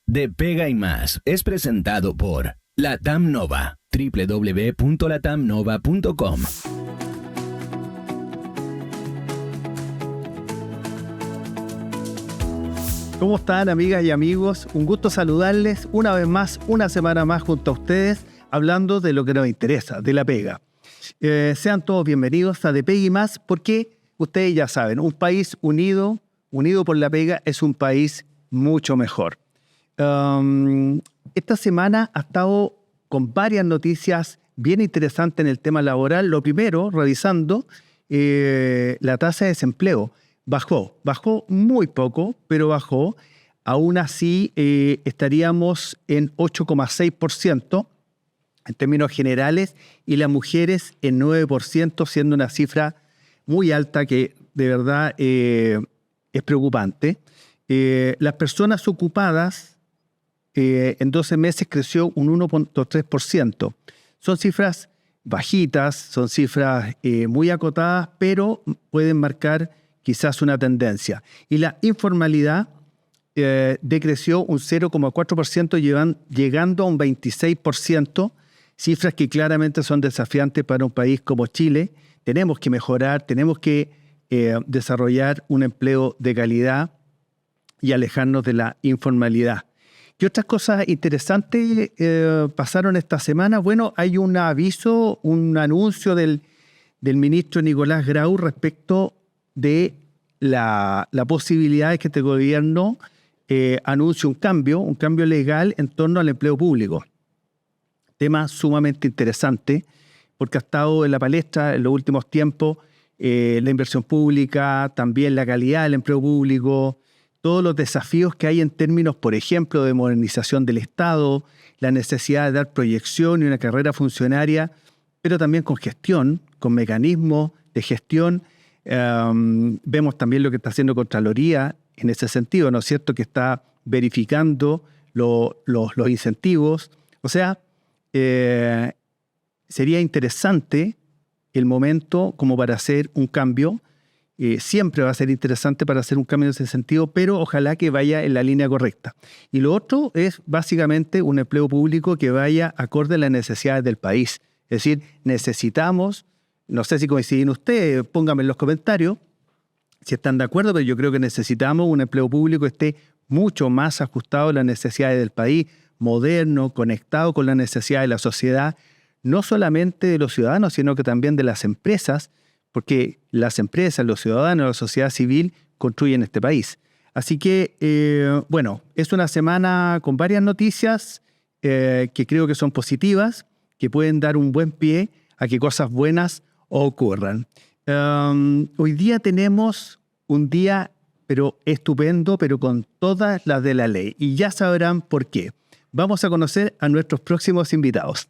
de Pega y Más es presentado por Latam Nova, www.latamnova.com. ¿Cómo están, amigas y amigos? Un gusto saludarles una vez más, una semana más junto a ustedes, hablando de lo que nos interesa, de la pega. Sean todos bienvenidos a De Pega y Más, porque ustedes ya saben, un país unido por la pega es un país mucho mejor. Esta semana ha estado con varias noticias bien interesantes en el tema laboral. Lo primero, revisando la tasa de desempleo. Bajó muy poco, pero bajó. Aún así, estaríamos en 8,6% en términos generales y las mujeres en 9%, siendo una cifra muy alta que de verdad es preocupante. Las personas ocupadas en 12 meses creció un 1,3%. Son cifras bajitas, son cifras muy acotadas, pero pueden marcar quizás una tendencia. Y la informalidad decreció un 0,4%, llegando a un 26%, cifras que claramente son desafiantes para un país como Chile. Tenemos que mejorar, tenemos que desarrollar un empleo de calidad y alejarnos de la informalidad. ¿Qué otras cosas interesantes pasaron esta semana? Bueno, hay un aviso, un anuncio del ministro Nicolás Grau respecto de la posibilidad de que este gobierno anuncie un cambio legal en torno al empleo público. Tema sumamente interesante, porque ha estado en la palestra en los últimos tiempos la inversión pública, también la calidad del empleo público, todos los desafíos que hay en términos, por ejemplo, de modernización del Estado, la necesidad de dar proyección y una carrera funcionaria, pero también con gestión, con mecanismos de gestión. Vemos también lo que está haciendo Contraloría en ese sentido, ¿no es cierto?, que está verificando los incentivos. O sea, sería interesante el momento como para hacer un cambio. Siempre va a ser interesante para hacer un cambio en ese sentido, pero ojalá que vaya en la línea correcta. Y lo otro es básicamente un empleo público que vaya acorde a las necesidades del país. Es decir, necesitamos, no sé si coinciden ustedes, pónganme en los comentarios si están de acuerdo, pero yo creo que necesitamos un empleo público que esté mucho más ajustado a las necesidades del país, moderno, conectado con las necesidades de la sociedad, no solamente de los ciudadanos, sino que también de las empresas, porque las empresas, los ciudadanos, la sociedad civil construyen este país. Así que, bueno, es una semana con varias noticias que creo que son positivas, que pueden dar un buen pie a que cosas buenas ocurran. Hoy día tenemos un día pero estupendo, pero con todas las de la ley. Y ya sabrán por qué. Vamos a conocer a nuestros próximos invitados.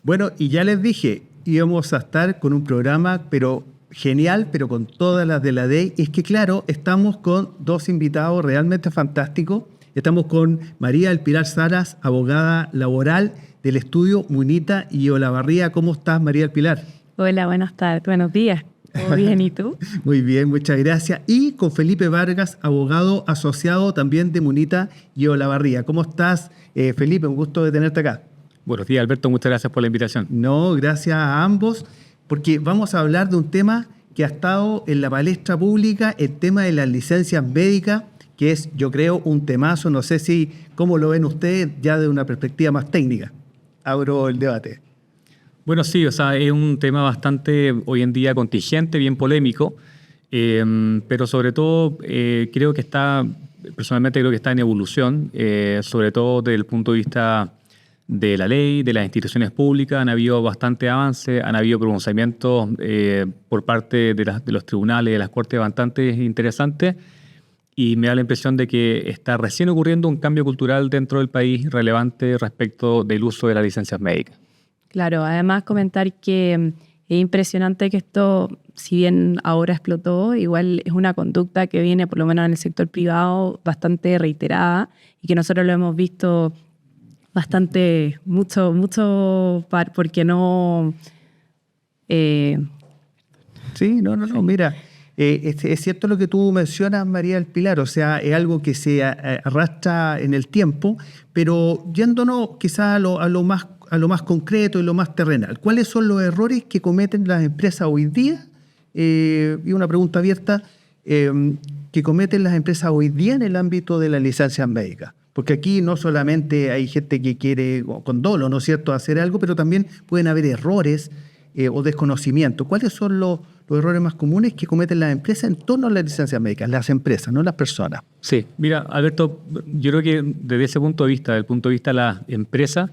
Bueno, y ya les dije, íbamos a estar con un programa, pero genial, pero con todas las de la ley. Es que, claro, estamos con dos invitados realmente fantásticos. Estamos con María del Pilar Salas, abogada laboral del estudio Munita y Olavarría. ¿Cómo estás, María del Pilar? Hola, buenas tardes, buenos días. ¿Todo bien? ¿Y tú? Muy bien, muchas gracias. Y con Felipe Vargas, abogado asociado también de Munita y Olavarría. ¿Cómo estás, Felipe? Un gusto de tenerte acá. Buenos días, Alberto. Muchas gracias por la invitación. No, gracias a ambos, porque vamos a hablar de un tema que ha estado en la palestra pública, el tema de las licencias médicas, que es, yo creo, un temazo. No sé si cómo lo ven ustedes ya de una perspectiva más técnica. Abro el debate. Bueno, sí, o sea, es un tema bastante hoy en día contingente, bien polémico, pero sobre todo personalmente creo que está en evolución, sobre todo desde el punto de vista de la ley, de las instituciones públicas. Han habido bastante avance, han habido pronunciamientos por parte de los tribunales, de las cortes bastante interesantes, y me da la impresión de que está recién ocurriendo un cambio cultural dentro del país relevante respecto del uso de las licencias médicas. Claro, además comentar que es impresionante que esto, si bien ahora explotó, igual es una conducta que viene, por lo menos en el sector privado, bastante reiterada y que nosotros lo hemos visto bastante, mucho, porque no... Sí, no, mira, Es cierto lo que tú mencionas, María del Pilar, o sea, es algo que se arrastra en el tiempo, pero yéndonos quizás a lo más concreto y lo más terrenal. ¿Cuáles son los errores que cometen las empresas hoy día? Y una pregunta abierta, que cometen las empresas hoy día en el ámbito de las licencias médicas. Porque aquí no solamente hay gente que quiere con dolo, ¿no es cierto?, hacer algo, pero también pueden haber errores o desconocimiento. ¿Cuáles son los errores más comunes que cometen las empresas en torno a las licencias médicas? Las empresas, no las personas. Sí, mira, Alberto, yo creo que desde ese punto de vista, del punto de vista de la empresa,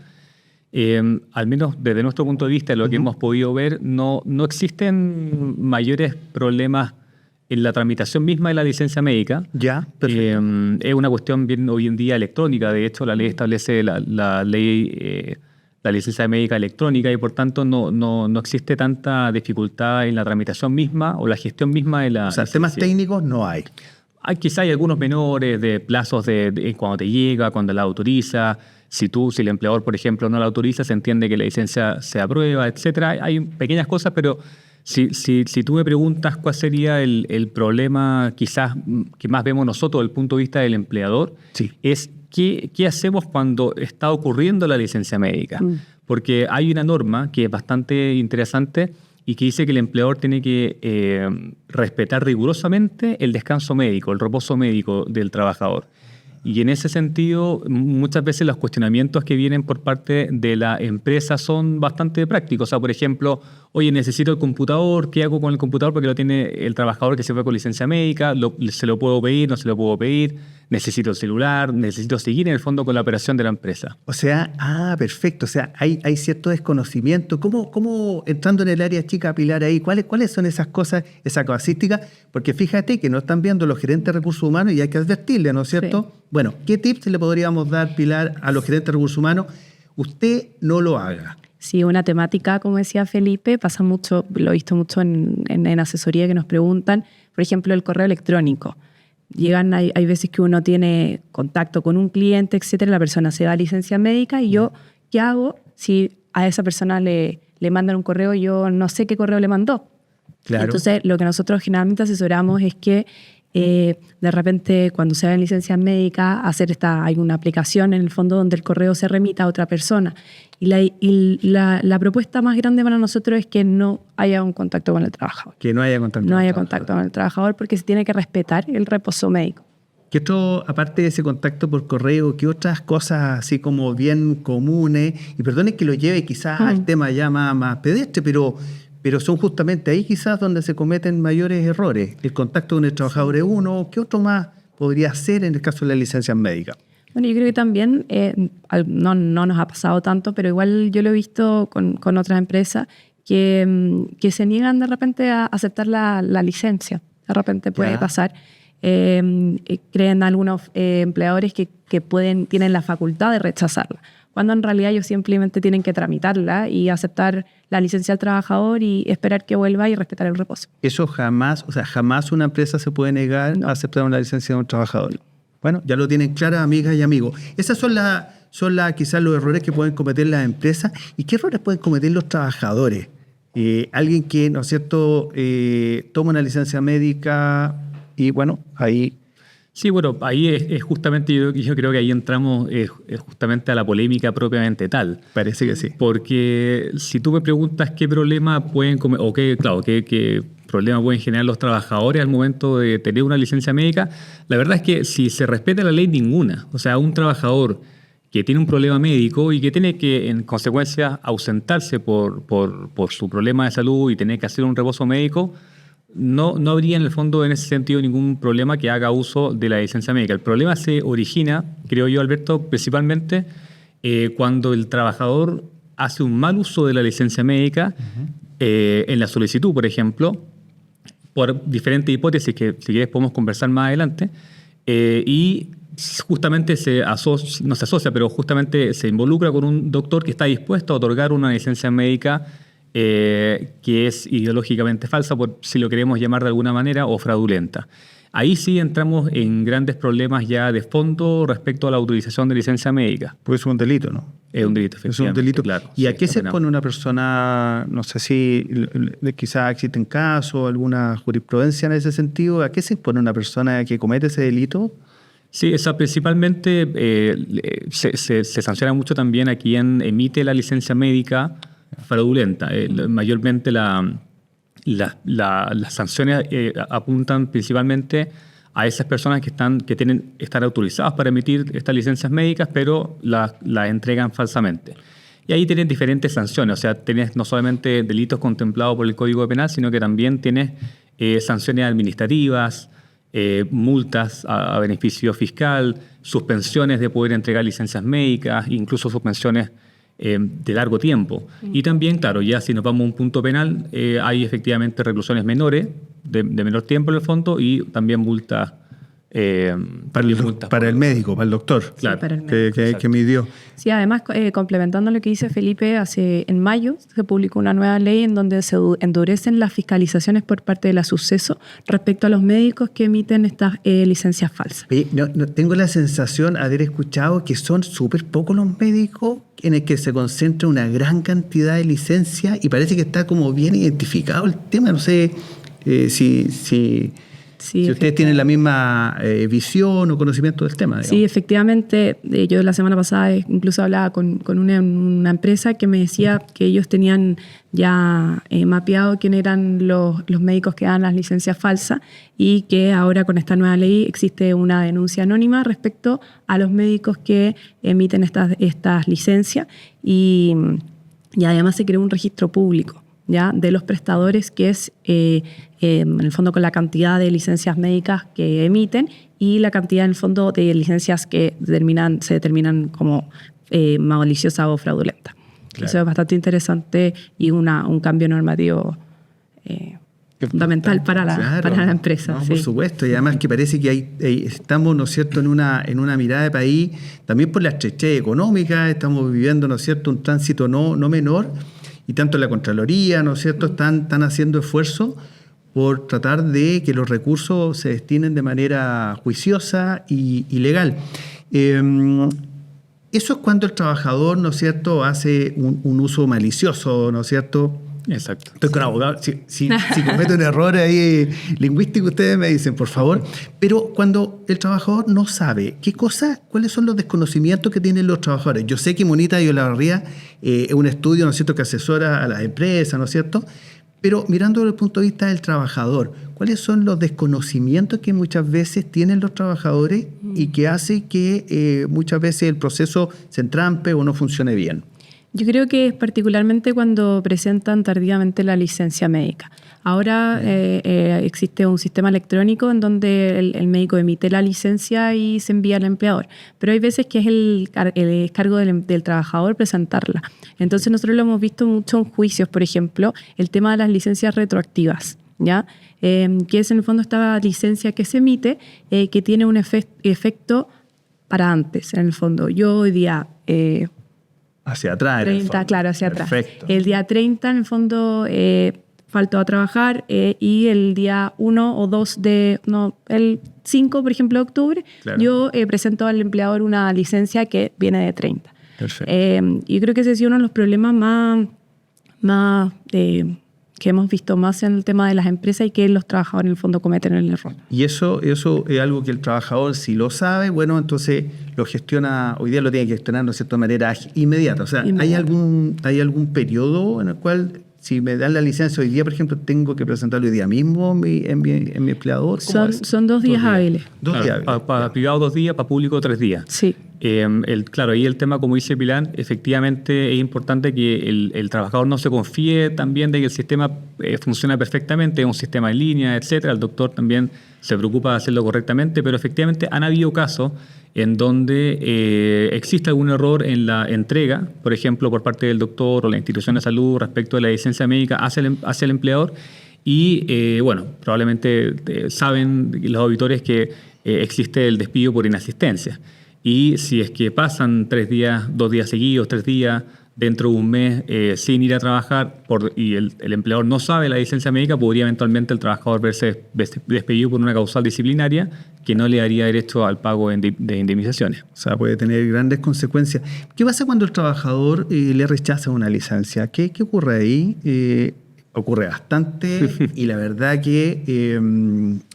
al menos desde nuestro punto de vista, lo que hemos podido ver, no existen mayores problemas en la tramitación misma de la licencia médica. Ya, perfecto. Es una cuestión bien hoy en día electrónica. De hecho, la ley establece la ley, la licencia médica electrónica, y por tanto no existe tanta dificultad en la tramitación misma o la gestión misma de la... O sea, temas técnicos no hay. Quizá hay algunos menores de plazos de cuando te llega, cuando la autoriza. Si el empleador, por ejemplo, no la autoriza, se entiende que la licencia se aprueba, etcétera. Hay pequeñas cosas, pero si tú me preguntas cuál sería el problema quizás que más vemos nosotros desde el punto de vista del empleador, sí, es qué hacemos cuando está ocurriendo la licencia médica. Porque hay una norma que es bastante interesante y que dice que el empleador tiene que respetar rigurosamente el descanso médico, el reposo médico del trabajador. Y en ese sentido, muchas veces los cuestionamientos que vienen por parte de la empresa son bastante prácticos. O sea, por ejemplo, oye, necesito el computador, ¿qué hago con el computador? Porque lo tiene el trabajador que se fue con licencia médica, ¿se lo puedo pedir? ¿No se lo puedo pedir? Necesito el celular, necesito seguir en el fondo con la operación de la empresa. O sea, perfecto. O sea, hay cierto desconocimiento. ¿Cómo entrando en el área chica, Pilar, ahí, cuáles son esas cosas, esa casuística? Porque fíjate que no están viendo los gerentes de recursos humanos y hay que advertirle, ¿no es cierto? Sí. Bueno, ¿qué tips le podríamos dar, Pilar, a los gerentes de recursos humanos? Usted no lo haga. Sí, una temática, como decía Felipe, pasa mucho, lo he visto mucho en asesoría que nos preguntan, por ejemplo, el correo electrónico. Hay veces que uno tiene contacto con un cliente, etcétera, la persona se va a licencia médica y yo, ¿qué hago si a esa persona le mandan un correo y yo no sé qué correo le mandó? Claro. Entonces, lo que nosotros generalmente asesoramos es que de repente, cuando se va en licencia médica, hay una aplicación en el fondo donde el correo se remita a otra persona. Y la propuesta más grande para nosotros es que no haya un contacto con el trabajador. Que no haya contacto. No haya contacto con el trabajador porque se tiene que respetar el reposo médico. ¿Qué otro, aparte de ese contacto por correo, qué otras cosas así como bien comunes? Y perdone que lo lleve quizás al tema ya más pedestre, pero son justamente ahí quizás donde se cometen mayores errores. El contacto con el trabajador es uno. ¿Qué otro más podría ser en el caso de las licencias médicas? Bueno, yo creo que también, no nos ha pasado tanto, pero igual yo lo he visto con otras empresas que se niegan de repente a aceptar la licencia. De repente puede pasar. Creen algunos empleadores que tienen la facultad de rechazarla, cuando en realidad ellos simplemente tienen que tramitarla y aceptar la licencia del trabajador y esperar que vuelva y respetar el reposo. Eso jamás una empresa se puede negar a aceptar una licencia de un trabajador. Bueno, ya lo tienen claras, amigas y amigos. Esas son quizás los errores que pueden cometer las empresas. ¿Y qué errores pueden cometer los trabajadores? Alguien que, ¿no es cierto?, toma una licencia médica y, bueno, ahí... Sí, bueno, ahí es justamente, yo creo que ahí entramos justamente a la polémica propiamente tal. Parece que sí. Porque si tú me preguntas qué problema pueden qué problema pueden generar los trabajadores al momento de tener una licencia médica, la verdad es que si se respeta la ley, ninguna. O sea, un trabajador que tiene un problema médico y que tiene que, en consecuencia, ausentarse por su problema de salud y tener que hacer un reposo médico, no habría en el fondo en ese sentido ningún problema que haga uso de la licencia médica. El problema se origina, creo yo, Alberto, principalmente cuando el trabajador hace un mal uso de la licencia médica en la solicitud, por ejemplo, por diferentes hipótesis que si quieres podemos conversar más adelante, y justamente no se asocia, pero justamente se involucra con un doctor que está dispuesto a otorgar una licencia médica que es ideológicamente falsa, por si lo queremos llamar de alguna manera, o fraudulenta. Ahí sí entramos en grandes problemas ya de fondo respecto a la utilización de licencia médica. Pues es un delito, ¿no? Es un delito, Es un efectivamente. delito. Claro, ¿Y a sí, qué está se penado. expone una persona? No sé si quizás existen casos, alguna jurisprudencia en ese sentido. ¿A qué se expone una persona que comete ese delito? Sí, principalmente se sanciona mucho también a quien emite la licencia médica fraudulenta. Mayormente las sanciones apuntan principalmente a esas personas que están autorizadas para emitir estas licencias médicas, pero las entregan falsamente. Y ahí tienes diferentes sanciones, o sea, tienes no solamente delitos contemplados por el Código Penal, sino que también tienes sanciones administrativas, multas a beneficio fiscal, suspensiones de poder entregar licencias médicas, incluso suspensiones de largo tiempo. Y también, claro, ya si nos vamos a un punto penal, hay efectivamente reclusiones menores, de menor tiempo en el fondo, y también multas. Para el médico, para el doctor. Claro. Sí, para el médico. Que midió. Sí, además, complementando lo que dice Felipe, en mayo se publicó una nueva ley en donde se endurecen las fiscalizaciones por parte de la Suceso respecto a los médicos que emiten estas licencias falsas. Oye, no, tengo la sensación de haber escuchado que son súper pocos los médicos en el que se concentra una gran cantidad de licencias y parece que está como bien identificado el tema. No sé si ustedes tienen la misma visión o conocimiento del tema. Digamos. Sí, efectivamente. Yo la semana pasada incluso hablaba con una empresa que me decía que ellos tenían ya mapeado quién eran los médicos que dan las licencias falsas y que ahora con esta nueva ley existe una denuncia anónima respecto a los médicos que emiten estas licencias y además se creó un registro público, ¿ya? De los prestadores, que es en el fondo con la cantidad de licencias médicas que emiten y la cantidad en el fondo de licencias que se determinan como maliciosa o fraudulenta. Claro. Eso es bastante interesante y un cambio normativo fundamental para la empresa. No, sí. Por supuesto, y además que parece que estamos, ¿no es cierto?, en una mirada de país, también por la estrechez económica, estamos viviendo, ¿no es cierto?, un tránsito no menor. Y tanto la Contraloría, ¿no es cierto?, están haciendo esfuerzos por tratar de que los recursos se destinen de manera juiciosa y legal. Eso es cuando el trabajador, ¿no es cierto?, hace un uso malicioso, ¿no es cierto? Exacto. Estoy con abogado. Si cometo un error ahí lingüístico, ustedes me dicen, por favor. Pero cuando el trabajador no sabe, ¿cuáles son los desconocimientos que tienen los trabajadores? Yo sé que Monita y Olavarría es un estudio, ¿no es cierto?, que asesora a las empresas, ¿no es cierto? Pero mirando desde el punto de vista del trabajador, ¿cuáles son los desconocimientos que muchas veces tienen los trabajadores y que hace que muchas veces el proceso se entrampe o no funcione bien? Yo creo que es particularmente cuando presentan tardíamente la licencia médica. Ahora existe un sistema electrónico en donde el médico emite la licencia y se envía al empleador, pero hay veces que es el cargo del trabajador presentarla. Entonces nosotros lo hemos visto mucho en juicios, por ejemplo, el tema de las licencias retroactivas, ¿ya? Que es en el fondo esta licencia que se emite que tiene un efecto para antes, en el fondo. Yo hoy día... hacia atrás. 30, claro, hacia Perfecto. atrás. El día 30, en el fondo, faltó a trabajar y el día 1 o 2 el 5, por ejemplo, de octubre, claro, yo presento al empleador una licencia que viene de 30. Perfecto. Y creo que ese ha sido uno de los problemas más que hemos visto más en el tema de las empresas y que los trabajadores en el fondo cometen el error. Y eso es algo que el trabajador, si lo sabe, bueno, entonces lo gestiona, hoy día lo tiene que gestionar, ¿no es cierto?, de manera inmediata. O sea, ¿hay algún periodo en el cual, si me dan la licencia hoy día, por ejemplo, tengo que presentarlo hoy día mismo en mi empleador? Son 2 días hábiles. 2 días hábiles. Para privado 2 días, para público 3 días. Sí. Claro, ahí el tema, como dice Pilar, efectivamente es importante que el trabajador no se confíe también de que el sistema funciona perfectamente, es un sistema en línea, etcétera. El doctor también se preocupa de hacerlo correctamente, pero efectivamente han habido casos en donde existe algún error en la entrega, por ejemplo, por parte del doctor o la institución de salud respecto de la licencia médica hacia el empleador. Y, bueno, probablemente saben los auditores que existe el despido por inasistencia. Y si es que pasan 3 días, 2 días seguidos, 3 días, dentro de un mes sin ir a trabajar y el empleador no sabe la licencia médica, podría eventualmente el trabajador verse despedido por una causal disciplinaria que no le daría derecho al pago de indemnizaciones. O sea, puede tener grandes consecuencias. ¿Qué pasa cuando el trabajador le rechaza una licencia? ¿Qué ocurre ahí? Ocurre bastante y la verdad que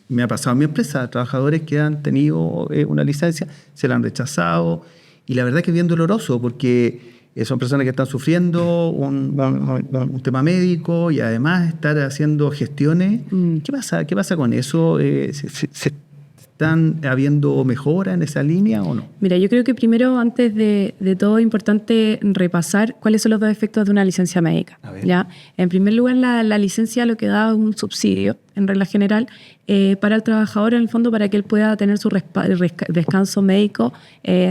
me ha pasado en mi empresa, trabajadores que han tenido una licencia, se la han rechazado y la verdad que es bien doloroso porque son personas que están sufriendo un tema médico y además estar haciendo gestiones. ¿Qué pasa con eso? ¿Se están habiendo mejora en esa línea o no? Mira, yo creo que primero, antes de todo, es importante repasar cuáles son los dos efectos de una licencia médica. ¿Ya? En primer lugar, la licencia lo que da es un subsidio, en regla general, para el trabajador, en el fondo, para que él pueda tener su descanso médico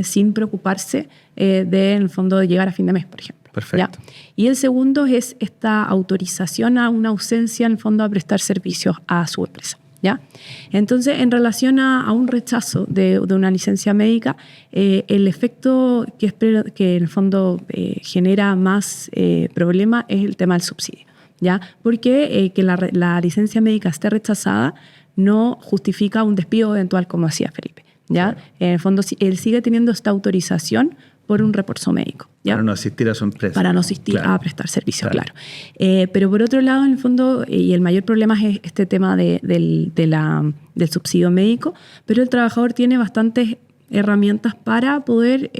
sin preocuparse de, en el fondo, de llegar a fin de mes, por ejemplo. Perfecto. ¿Ya? Y el segundo es esta autorización a una ausencia, en el fondo, a prestar servicios a su empresa. ¿Ya? Entonces, en relación a un rechazo de una licencia médica, el efecto que en el fondo genera más problema es el tema del subsidio, ¿ya? Porque que la licencia médica esté rechazada no justifica un despido eventual, como decía Felipe, ¿ya? Claro. En el fondo, él sigue teniendo esta autorización por un refuerzo médico, ¿ya? Para no asistir a su empresa. Para no asistir a prestar servicio, claro. Pero por otro lado, en el fondo, y el mayor problema es este tema del subsidio médico, pero el trabajador tiene bastantes herramientas para poder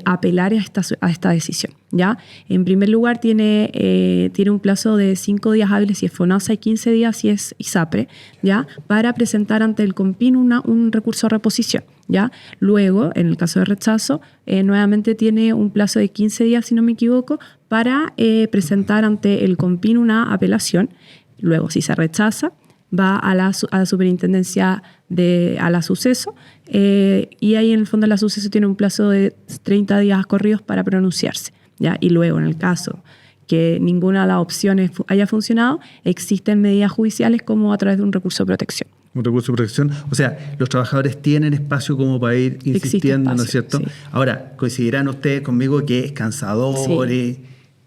apelar a esta decisión, ¿ya? En primer lugar, tiene un plazo de 5 días hábiles si es FONASA y 15 días si es ISAPRE, ¿ya? Para presentar ante el COMPIN un recurso de reposición, ¿ya? Luego, en el caso de rechazo, nuevamente tiene un plazo de 15 días, si no me equivoco, para presentar ante el COMPIN una apelación. Luego, si se rechaza, va a la superintendencia a la suceso y ahí en el fondo la suceso tiene un plazo de 30 días corridos para pronunciarse, ¿ya? Y luego, en el caso que ninguna de las opciones haya funcionado, existen medidas judiciales como a través de un recurso de protección. Un recurso de protección. O sea, los trabajadores tienen espacio como para ir insistiendo, ¿no es cierto? Sí. Ahora, coincidirán ustedes conmigo que es cansador, sí.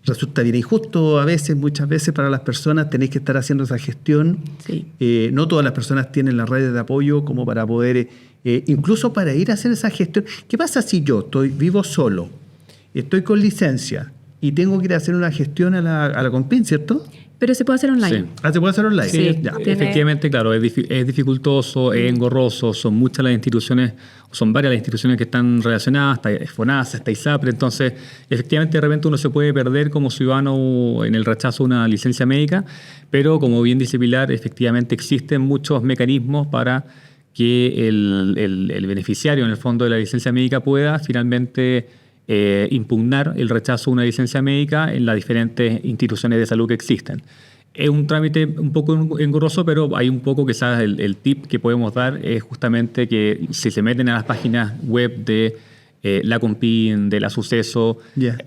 Resulta bien injusto muchas veces para las personas, tenéis que estar haciendo esa gestión. Sí. No todas las personas tienen las redes de apoyo como para poder, incluso para ir a hacer esa gestión. ¿Qué pasa si yo vivo solo, estoy con licencia y tengo que ir a hacer una gestión a la COMPIN, ¿cierto? Pero se puede hacer online. Sí. ¿Se puede hacer online? Sí, ya. Efectivamente, claro, es dificultoso, es engorroso, son muchas las instituciones, son varias las instituciones que están relacionadas, está FONASA, está ISAPRE, entonces efectivamente de repente uno se puede perder como ciudadano en el rechazo de una licencia médica, pero como bien dice Pilar, efectivamente existen muchos mecanismos para que el beneficiario en el fondo de la licencia médica pueda finalmente impugnar el rechazo de una licencia médica en las diferentes instituciones de salud que existen. Es un trámite un poco engorroso, pero hay un poco quizás el tip que podemos dar es justamente que si se meten a las páginas web de la COMPIN, de la Suceso,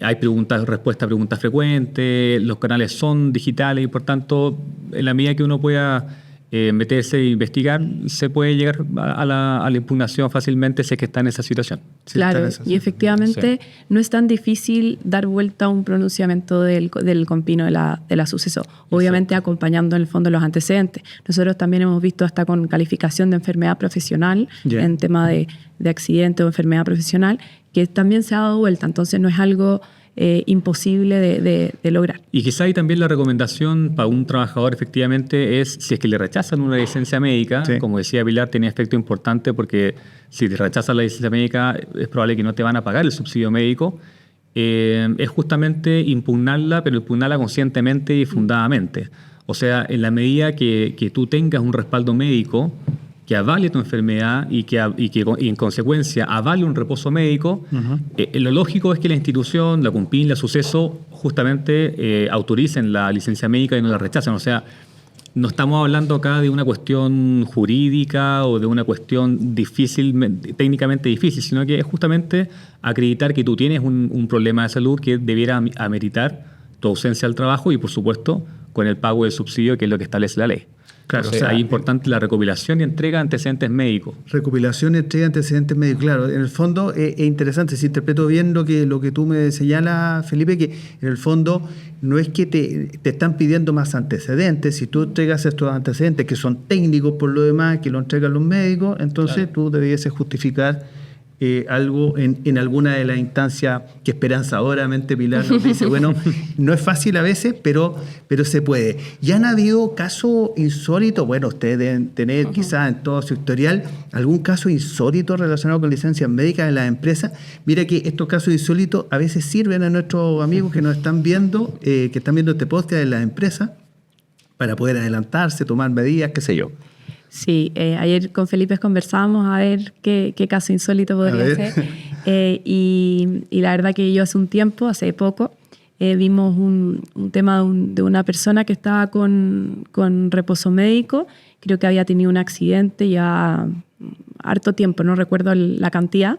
hay respuestas a preguntas frecuentes, los canales son digitales y por tanto, en la medida que uno pueda meterse e investigar, se puede llegar a la impugnación fácilmente si es que está en esa situación. Claro, y efectivamente no es tan difícil dar vuelta a un pronunciamiento del COMPIN de la Suceso, obviamente acompañando en el fondo los antecedentes. Nosotros también hemos visto hasta con calificación de enfermedad profesional, en tema de accidente o enfermedad profesional, que también se ha dado vuelta, entonces no es algo imposible de lograr. Y quizá ahí también la recomendación para un trabajador efectivamente es, si es que le rechazan una licencia médica, como decía Pilar, tiene efecto importante porque si te rechazan la licencia médica es probable que no te van a pagar el subsidio médico, es justamente impugnarla, pero impugnarla conscientemente y fundadamente. O sea, en la medida que tú tengas un respaldo médico que avale tu enfermedad y que en consecuencia avale un reposo médico, lo lógico es que la institución, la COMPIN, la Suceso, justamente autoricen la licencia médica y no la rechacen. O sea, no estamos hablando acá de una cuestión jurídica o de una cuestión técnicamente difícil, sino que es justamente acreditar que tú tienes un problema de salud que debiera ameritar tu ausencia al trabajo y, por supuesto, con el pago del subsidio, que es lo que establece la ley. Claro, Entonces, ahí es importante la recopilación y entrega de antecedentes médicos. Recopilación y entrega de antecedentes médicos. Claro, en el fondo es interesante, si interpreto bien lo que tú me señalas, Felipe, que en el fondo no es que te están pidiendo más antecedentes, si tú entregas estos antecedentes que son técnicos por lo demás, que lo entregan los médicos, entonces tú debieses justificar algo en alguna de las instancias que esperanzadoramente Pilar nos dice, bueno, no es fácil a veces, pero se puede. ¿Y han habido casos insólitos? Bueno, ustedes deben tener quizás en todo su historial algún caso insólito relacionado con licencias médicas de las empresas. Mira que estos casos insólitos a veces sirven a nuestros amigos que nos están viendo, que están viendo este podcast en las empresas, para poder adelantarse, tomar medidas, qué sé yo. Sí, ayer con Felipe conversábamos a ver qué caso insólito podría ser. Y la verdad que yo hace poco, vimos un tema de una persona que estaba con reposo médico. Creo que había tenido un accidente ya harto tiempo, no recuerdo la cantidad.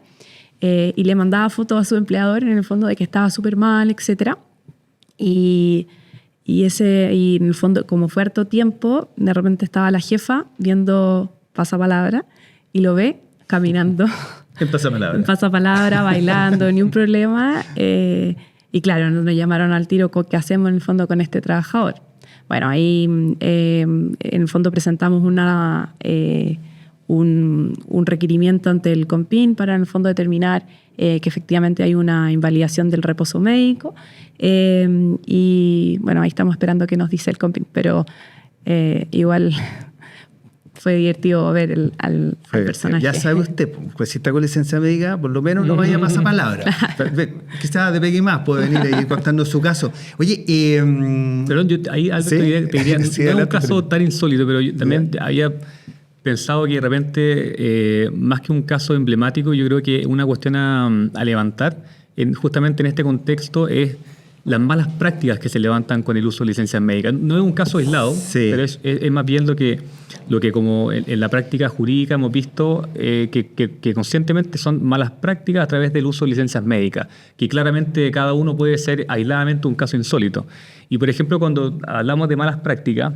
Y le mandaba fotos a su empleador en el fondo de que estaba súper mal, etc. Y en el fondo, como fue harto tiempo, de repente estaba la jefa viendo Pasapalabra y lo ve caminando. En Pasapalabra. En Pasapalabra, bailando, ni un problema. Y claro, nos llamaron al tiro, ¿qué hacemos en el fondo con este trabajador? Bueno, ahí en el fondo presentamos un requerimiento ante el COMPIN para en el fondo determinar que efectivamente hay una invalidación del reposo médico. Y bueno, ahí estamos esperando qué nos dice el COMPIN, pero igual fue divertido ver al personaje. Ya sabe usted, pues si está con licencia médica, por lo menos no vaya a pasar palabra. Quizás de Pegue más puede venir ahí contando su caso. Oye, Perdón, yo ahí Alberto, te diría, Sí, no es un adelante, caso Felipe. tan insólito, pero yo también había pensado que de repente, más que un caso emblemático, yo creo que una cuestión a levantar, justamente en este contexto, es las malas prácticas que se levantan con el uso de licencias médicas. No es un caso aislado, Sí. pero es más bien lo que como en la práctica jurídica hemos visto que conscientemente son malas prácticas a través del uso de licencias médicas, que claramente cada uno puede ser aisladamente un caso insólito. Y por ejemplo, cuando hablamos de malas prácticas,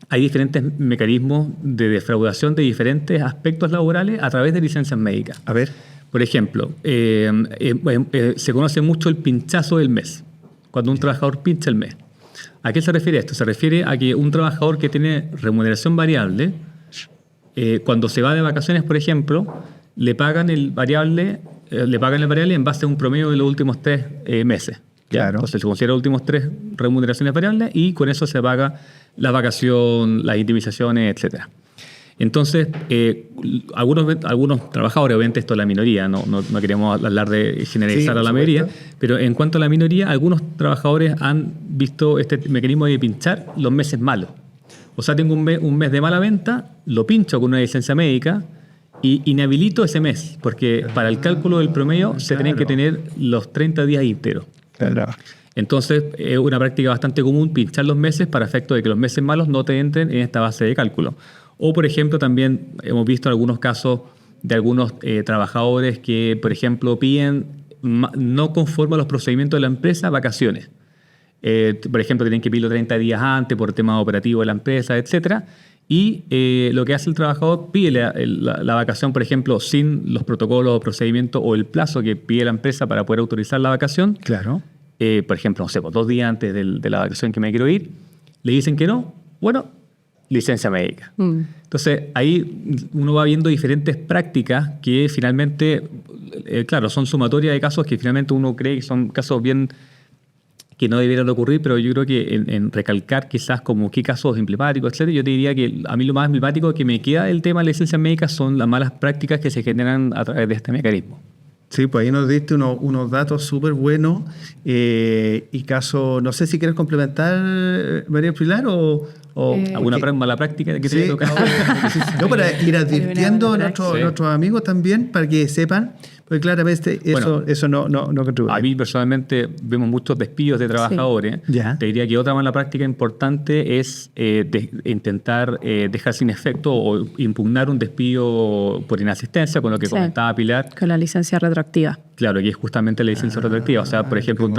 hay diferentes mecanismos de defraudación de diferentes aspectos laborales a través de licencias médicas. a ver. Por ejemplo, se conoce mucho el pinchazo del mes, cuando un trabajador pincha el mes. ¿A qué se refiere esto? Se refiere a que un trabajador que tiene remuneración variable, cuando se va de vacaciones, por ejemplo, le pagan el variable en base a un promedio de los últimos 3 meses. ¿Ya? Claro. Entonces se considera los últimos 3 remuneraciones variables y con eso se paga la vacación, las indemnizaciones, etcétera. Entonces, algunos trabajadores, obviamente esto es la minoría, no queremos hablar de generalizar Sí, a la por mayoría, supuesto. pero en cuanto a la minoría, algunos trabajadores han visto este mecanismo de pinchar los meses malos. O sea, tengo un mes de mala venta, lo pincho con una licencia médica y inhabilito ese mes, porque para el cálculo del promedio se tienen que tener los 30 días íntegros. Claro. Entonces, es una práctica bastante común pinchar los meses para efecto de que los meses malos no te entren en esta base de cálculo. O, por ejemplo, también hemos visto algunos casos de algunos trabajadores que, por ejemplo, piden no conforme a los procedimientos de la empresa vacaciones. Por ejemplo, tienen que pedirlo 30 días antes por temas operativos de la empresa, etc. Y lo que hace el trabajador, pide la vacación, por ejemplo, sin los protocolos o procedimientos o el plazo que pide la empresa para poder autorizar la vacación. Claro. Por ejemplo, no sé, 2 días antes de la vacación que me quiero ir, le dicen que no, bueno, licencia médica. Entonces, ahí uno va viendo diferentes prácticas que finalmente, claro, son sumatoria de casos que finalmente uno cree que son casos bien que no debieran ocurrir, pero yo creo que en recalcar quizás como qué casos emblemáticos, etcétera, yo te diría que a mí lo más emblemático que me queda del tema de licencias médicas son las malas prácticas que se generan a través de este mecanismo. Sí, pues ahí nos diste unos datos súper buenos y caso, no sé si quieres complementar, María Pilar, o ¿Alguna mala práctica que sí, te toca? no, para ir advirtiendo a Sí. nuestros amigos también, para que sepan, porque claramente eso no contribuye. A mí personalmente vemos muchos despidos de trabajadores. Ya. Te diría que otra mala práctica importante es intentar dejar sin efecto o impugnar un despido por inasistencia, con lo que Sí. comentaba Pilar. Con la licencia retroactiva. Claro, que es justamente la licencia retroactiva. O sea, por ejemplo, un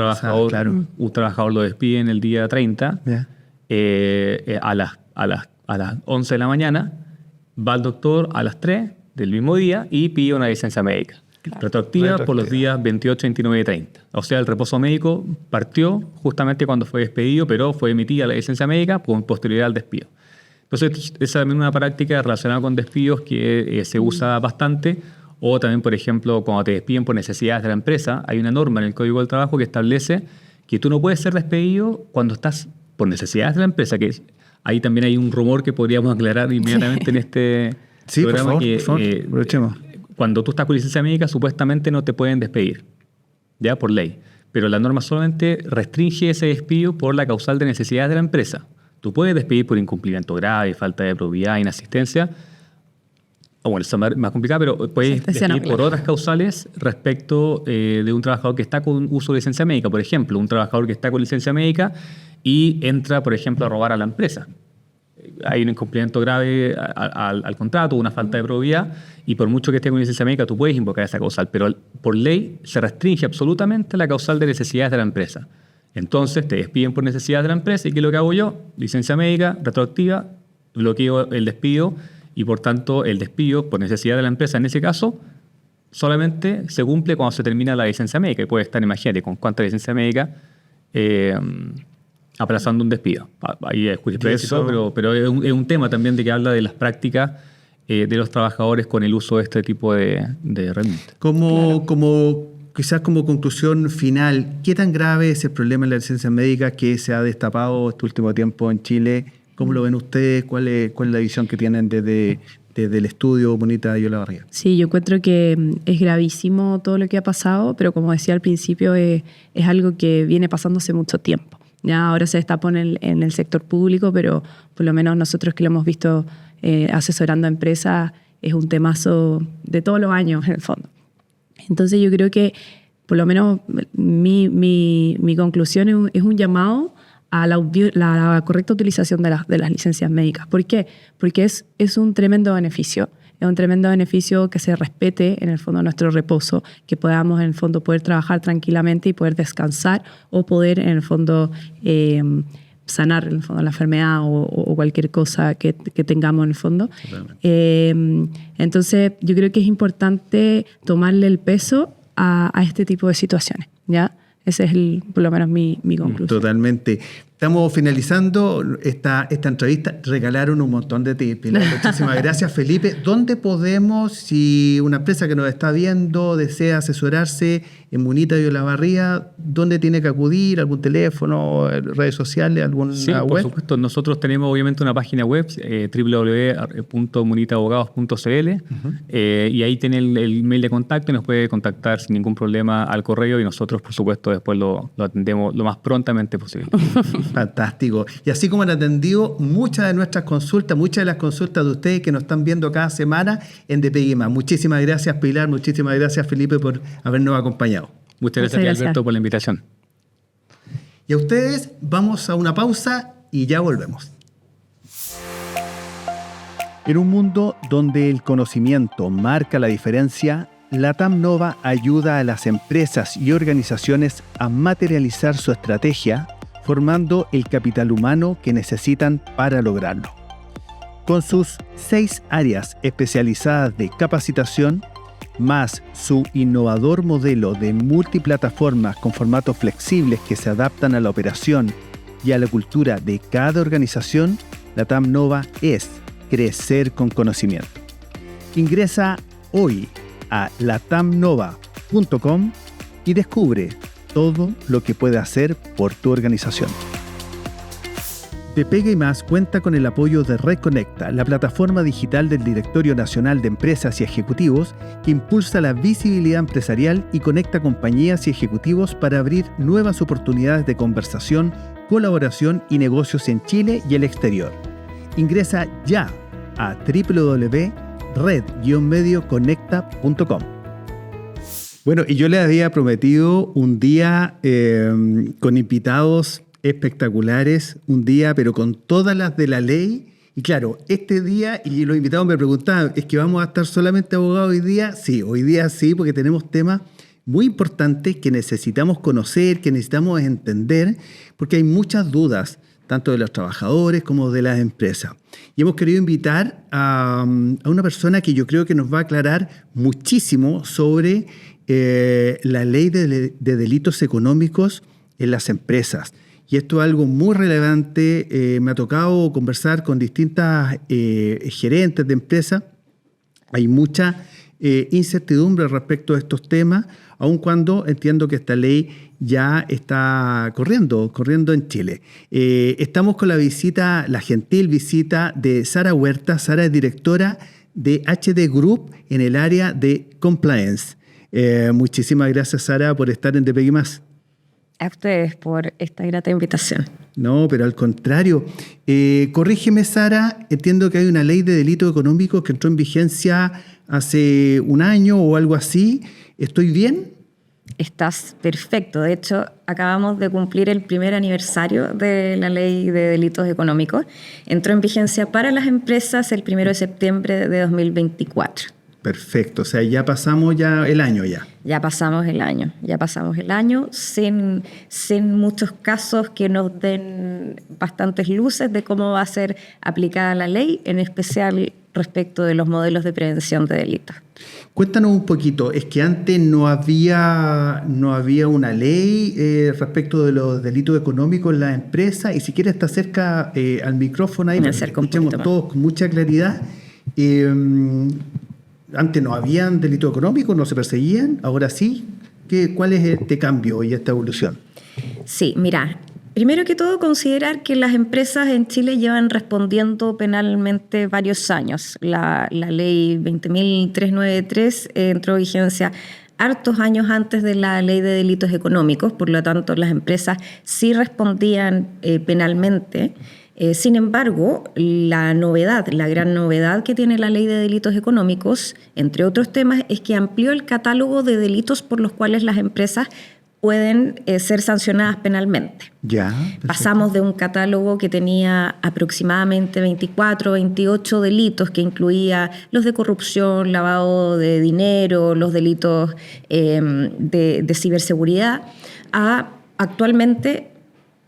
trabajador lo despiden el día 30, Ya. a a las 11 de la mañana, va al doctor a las 3 del mismo día y pide una licencia médica. Retroactiva por los días 28, 29 y 30. O sea, el reposo médico partió justamente cuando fue despedido, pero fue emitida la licencia médica con posterioridad al despido. Entonces, esa es también una práctica relacionada con despidos que se usa bastante. O también, por ejemplo, cuando te despiden por necesidades de la empresa, hay una norma en el Código del Trabajo que establece que tú no puedes ser despedido cuando estás por necesidades de la empresa, que ahí también hay un rumor que podríamos aclarar inmediatamente en este programa. Por favor, aprovechemos. Cuando tú estás con licencia médica, supuestamente no te pueden despedir, ya por ley. Pero la norma solamente restringe ese despido por la causal de necesidades de la empresa. Tú puedes despedir por incumplimiento grave, falta de probidad, inasistencia. Bueno, eso es más complicado, pero puedes despedir por otras causales respecto de un trabajador que está con uso de licencia médica. Por ejemplo, un trabajador que está con licencia médica y entra, por ejemplo, a robar a la empresa. Hay un incumplimiento grave al contrato, una falta de probidad, y por mucho que esté con licencia médica, tú puedes invocar esa causal, pero por ley se restringe absolutamente la causal de necesidades de la empresa. Entonces te despiden por necesidades de la empresa, ¿y qué es lo que hago yo? Licencia médica, retroactiva, bloqueo el despido, y por tanto el despido por necesidad de la empresa, en ese caso, solamente se cumple cuando se termina la licencia médica, y puede estar, imagínate, con cuánta licencia médica aplazando un despido. Ahí es jurisprudencia, pero es un tema también de que habla de las prácticas de los trabajadores con el uso de este tipo de herramientas. Quizás como conclusión final, ¿qué tan grave es el problema en la licencia médica que se ha destapado este último tiempo en Chile? ¿Cómo lo ven ustedes? ¿Cuál es la visión que tienen desde el estudio Munita y Olavarría? Sí, yo encuentro que es gravísimo todo lo que ha pasado, pero como decía al principio, es algo que viene pasando hace mucho tiempo. Ya ahora se destapó en el sector público, pero por lo menos nosotros que lo hemos visto asesorando a empresas, es un temazo de todos los años en el fondo. Entonces yo creo que por lo menos mi conclusión es un llamado a la correcta utilización de las licencias médicas. ¿Por qué? Porque es un tremendo beneficio. Es un tremendo beneficio que se respete en el fondo nuestro reposo, que podamos en el fondo poder trabajar tranquilamente y poder descansar o poder en el fondo sanar en el fondo la enfermedad o cualquier cosa que tengamos en el fondo. Entonces yo creo que es importante tomarle el peso a este tipo de situaciones, ¿ya? Ese es por lo menos mi conclusión. Totalmente. Estamos finalizando esta entrevista. Regalaron un montón de tips. Muchísimas gracias, Felipe. ¿Dónde podemos, si una empresa que nos está viendo desea asesorarse en Munita y Olavarría, dónde tiene que acudir? ¿Algún teléfono, redes sociales, alguna web? Sí, por supuesto. Nosotros tenemos obviamente una página web, www.munitaabogados.cl, y ahí tiene el mail de contacto y nos puede contactar sin ningún problema al correo, y nosotros, por supuesto, después lo atendemos lo más prontamente posible. Fantástico. Y así como han atendido muchas de nuestras consultas, muchas de las consultas de ustedes que nos están viendo cada semana en DPI+. Muchísimas gracias, Pilar. Muchísimas gracias, Felipe, por habernos acompañado. Muchas gracias, Alberto, por la invitación. Y a ustedes, vamos a una pausa y ya volvemos. En un mundo donde el conocimiento marca la diferencia, LATAM Nova ayuda a las empresas y organizaciones a materializar su estrategia, formando el capital humano que necesitan para lograrlo. Con sus 6 áreas especializadas de capacitación, más su innovador modelo de multiplataformas con formatos flexibles que se adaptan a la operación y a la cultura de cada organización, LATAM Nova es crecer con conocimiento. Ingresa hoy a latamnova.com y descubre todo lo que puede hacer por tu organización. Te Pega y Más cuenta con el apoyo de Reconecta, la plataforma digital del Directorio Nacional de Empresas y Ejecutivos que impulsa la visibilidad empresarial y conecta compañías y ejecutivos para abrir nuevas oportunidades de conversación, colaboración y negocios en Chile y el exterior. Ingresa ya a www.red-medioconecta.com. Bueno, y yo les había prometido un día con invitados espectaculares, un día pero con todas las de la ley. Y claro, este día, y los invitados me preguntaban, ¿es que vamos a estar solamente abogados hoy día? Sí, hoy día sí, porque tenemos temas muy importantes que necesitamos conocer, que necesitamos entender, porque hay muchas dudas, tanto de los trabajadores como de las empresas. Y hemos querido invitar a una persona que yo creo que nos va a aclarar muchísimo sobre la ley de delitos económicos en las empresas. Y esto es algo muy relevante. Me ha tocado conversar con distintas gerentes de empresas. Hay mucha incertidumbre respecto a estos temas, aun cuando entiendo que esta ley ya está corriendo en Chile. Estamos con la gentil visita de Sara Huerta. Sara es directora de HD Group en el área de compliance. Muchísimas gracias, Sara, por estar en DPG+. A ustedes por esta grata invitación. No, pero al contrario. Corrígeme, Sara, entiendo que hay una ley de delitos económicos que entró en vigencia hace un año o algo así. ¿Estoy bien? Estás perfecto. De hecho, acabamos de cumplir el primer aniversario de la ley de delitos económicos. Entró en vigencia para las empresas el 1 de septiembre de 2024. Perfecto, o sea, ya pasamos el año ya. Ya pasamos el año sin muchos casos que nos den bastantes luces de cómo va a ser aplicada la ley, en especial respecto de los modelos de prevención de delitos. Cuéntanos un poquito, es que antes no había una ley respecto de los delitos económicos en las empresas, y si quieres estar cerca al micrófono ahí, para que escuchemos todos con mucha claridad. Antes no habían delitos económicos, no se perseguían, ahora sí. ¿Cuál es este cambio y esta evolución? Sí, mira, primero que todo considerar que las empresas en Chile llevan respondiendo penalmente varios años. La ley 20.393 entró en vigencia hartos años antes de la ley de delitos económicos, por lo tanto las empresas sí respondían penalmente. Sin embargo, la gran novedad que tiene la ley de delitos económicos, entre otros temas, es que amplió el catálogo de delitos por los cuales las empresas pueden ser sancionadas penalmente. Ya, pasamos de un catálogo que tenía aproximadamente 24 o 28 delitos, que incluía los de corrupción, lavado de dinero, los delitos de ciberseguridad, a actualmente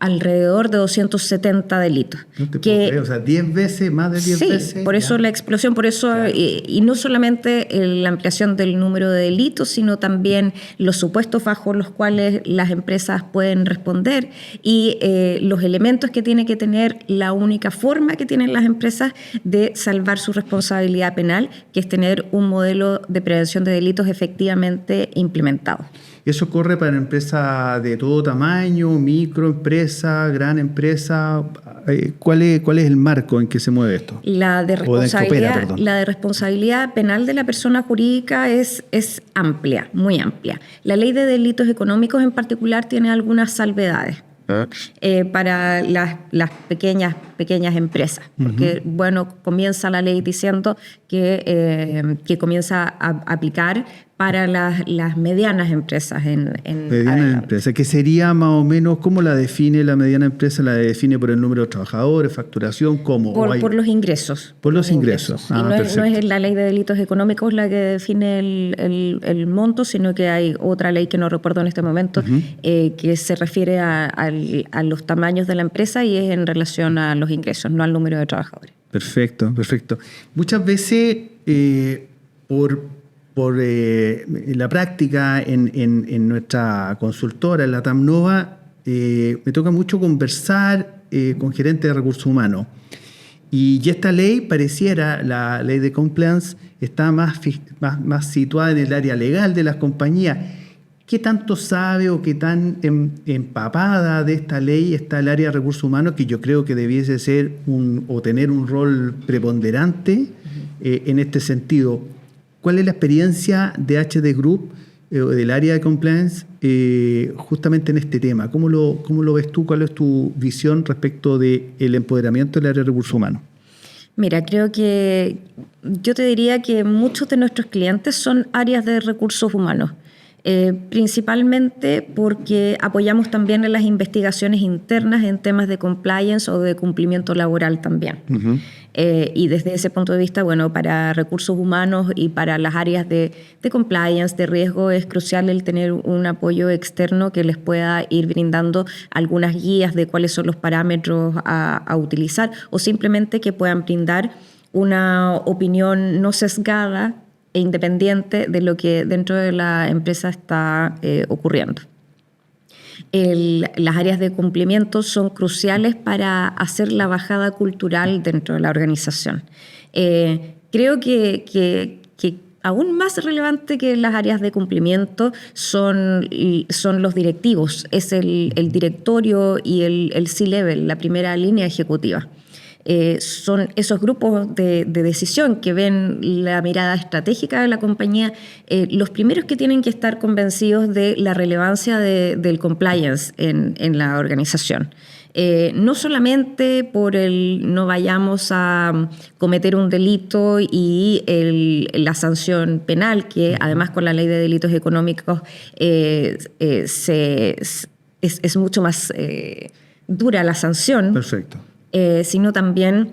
alrededor de 270 delitos. No te puedo creer, o sea, 10 veces, más de 10 veces. Sí, por eso la explosión, por eso, y no solamente la ampliación del número de delitos, sino también los supuestos bajo los cuales las empresas pueden responder y los elementos que tiene que tener la única forma que tienen las empresas de salvar su responsabilidad penal, que es tener un modelo de prevención de delitos efectivamente implementado. ¿Eso corre para empresas de todo tamaño, microempresa, gran empresa? ¿Cuál es el marco en que se mueve esto? La de responsabilidad penal de la persona jurídica es amplia, muy amplia. La ley de delitos económicos en particular tiene algunas salvedades. Para las pequeñas empresas, porque comienza la ley diciendo que comienza a aplicar para las medianas empresas. Medianas empresas, que sería más o menos, ¿cómo la define la mediana empresa? ¿La define por el número de trabajadores, facturación? ¿Cómo? Por los ingresos. Por los ingresos. Y no es la ley de delitos económicos la que define el monto, sino que hay otra ley que no recuerdo en este momento, que se refiere a los tamaños de la empresa y es en relación a los ingresos, no al número de trabajadores. Perfecto. Muchas veces, por la práctica en nuestra consultora, en la TAMNOVA, me toca mucho conversar con gerentes de recursos humanos. Y esta ley pareciera, la ley de compliance, está más situada en el área legal de las compañías. ¿Qué tanto sabe o qué tan empapada de esta ley está el área de recursos humanos, que yo creo que debiese ser o tener un rol preponderante en este sentido? ¿Cuál es la experiencia de HD Group, del área de compliance, justamente en este tema? ¿Cómo lo ves tú? ¿Cuál es tu visión respecto del empoderamiento del área de recursos humanos? Mira, creo que yo te diría que muchos de nuestros clientes son áreas de recursos humanos. Principalmente porque apoyamos también en las investigaciones internas en temas de compliance o de cumplimiento laboral también. Ujú. Y desde ese punto de vista, bueno, para recursos humanos y para las áreas de compliance, de riesgo, es crucial el tener un apoyo externo que les pueda ir brindando algunas guías de cuáles son los parámetros a utilizar, o simplemente que puedan brindar una opinión no sesgada e independiente de lo que dentro de la empresa está ocurriendo. Las áreas de cumplimiento son cruciales para hacer la bajada cultural dentro de la organización. Creo que aún más relevante que las áreas de cumplimiento son los directivos, es el directorio y el C-level, la primera línea ejecutiva. Son esos grupos de decisión que ven la mirada estratégica de la compañía, los primeros que tienen que estar convencidos de la relevancia del compliance en la organización. No solamente por el no vayamos a cometer un delito y la sanción penal, que además con la ley de delitos económicos es mucho más dura la sanción. Perfecto. Sino también